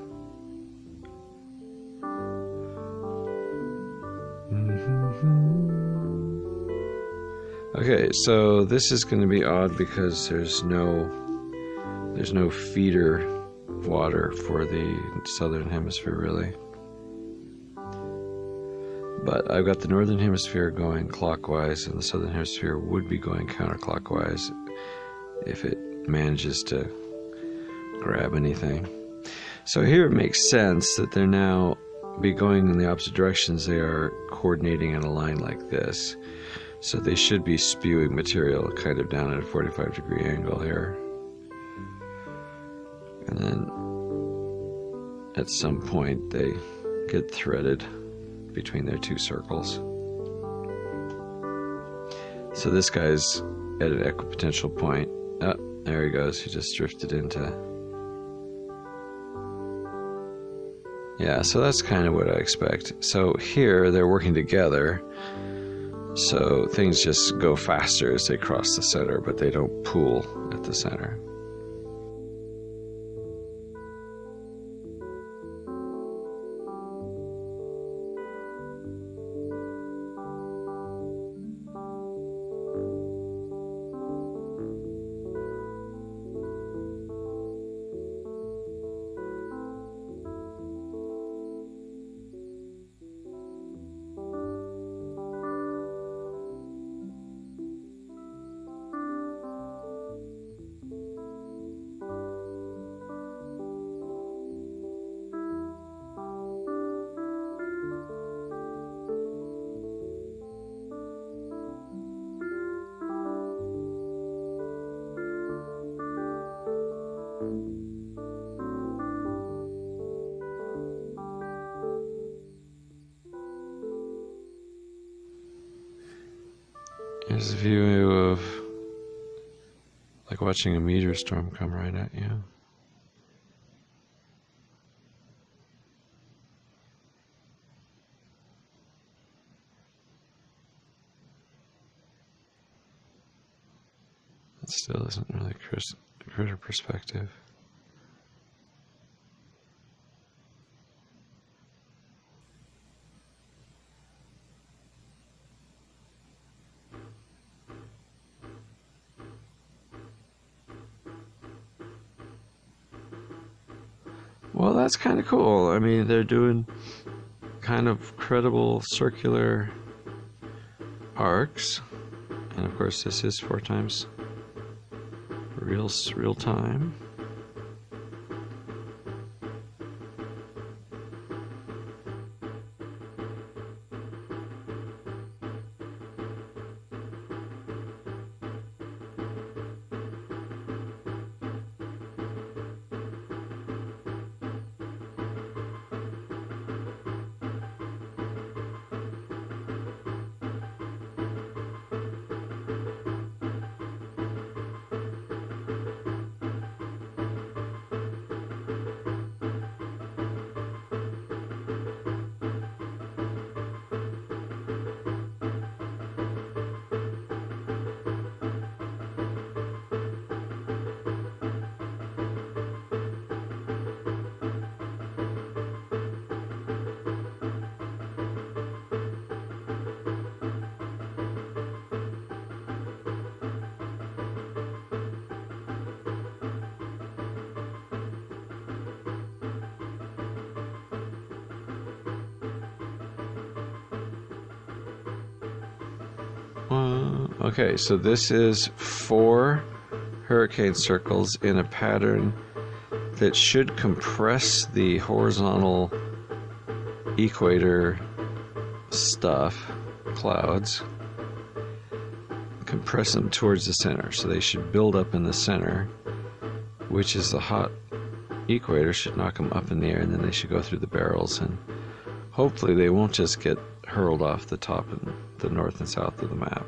S1: Okay, so this is going to be odd because there's no feeder water for the southern hemisphere, really. But I've got the northern hemisphere going clockwise, and the southern hemisphere would be going counterclockwise if it manages to grab anything. So here it makes sense that they're now be going in the opposite directions. They are coordinating in a line like this. So they should be spewing material kind of down at a 45-degree angle here. And then at some point they get threaded between their two circles. So this guy's at an equipotential point. Oh, there he goes. He just drifted into... Yeah, so that's kind of what I expect. So here they're working together, so things just go faster as they cross the center, but they don't pool at the center. Here's a view of like watching a meteor storm come right at you. It still isn't really critter perspective. Well, that's kind of cool. I mean, they're doing kind of credible circular arcs, and of course this is 4 times real time. Okay, so this is 4 hurricane circles in a pattern that should compress the horizontal equator stuff, clouds, compress them towards the center. So they should build up in the center, which is the hot equator, should knock them up in the air, and then they should go through the barrels, and hopefully they won't just get hurled off the top in the north and south of the map.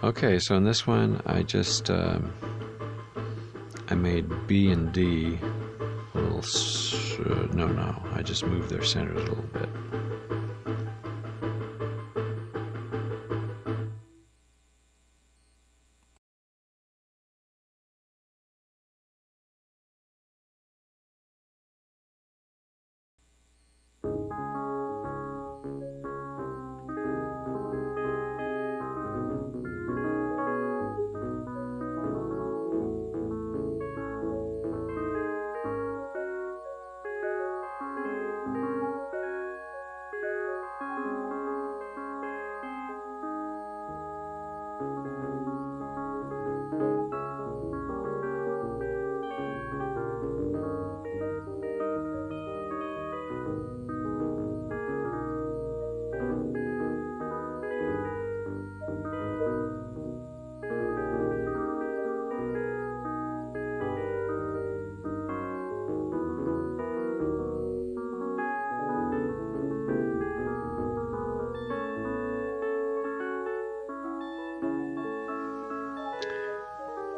S1: Okay, so in this one, I just I made B and D a little. No, I just moved their centers a little bit.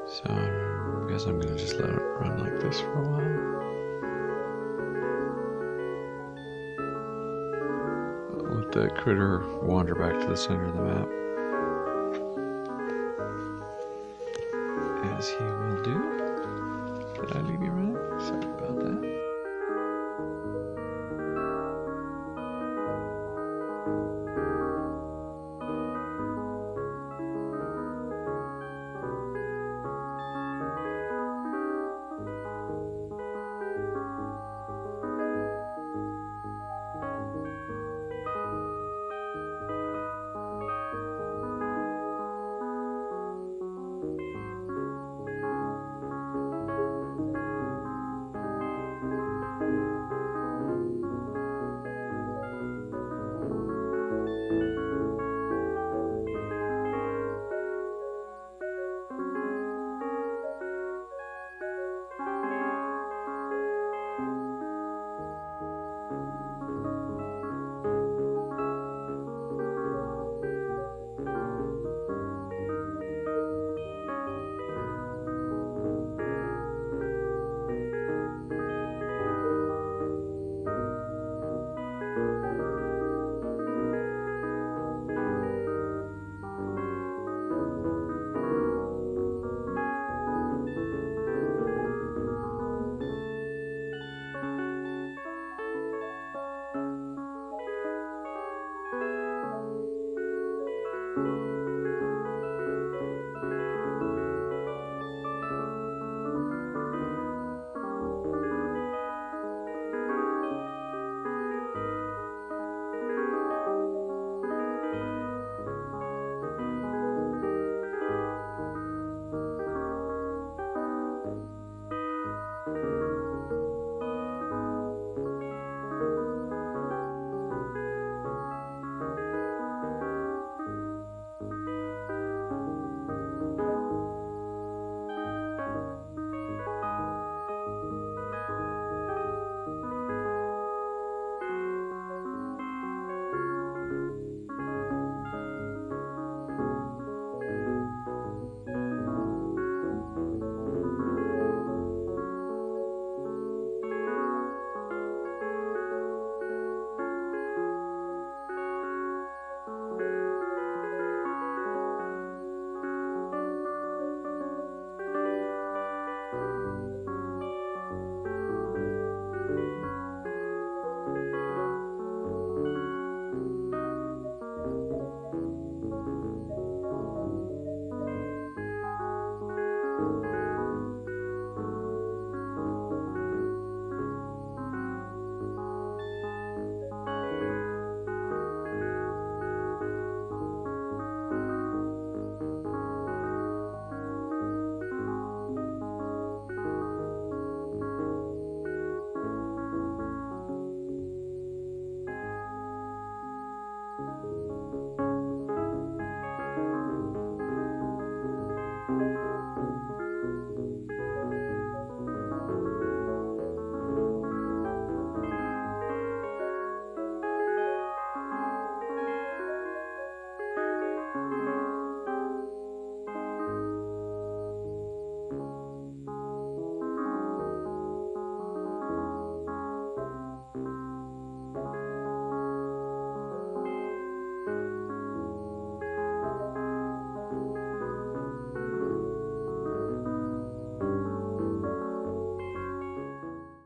S1: So I guess I'm going to just let it run like this for a while. I'll let the critter wander back to the center of the map, as he will do. Did I leave you running? Sorry about that.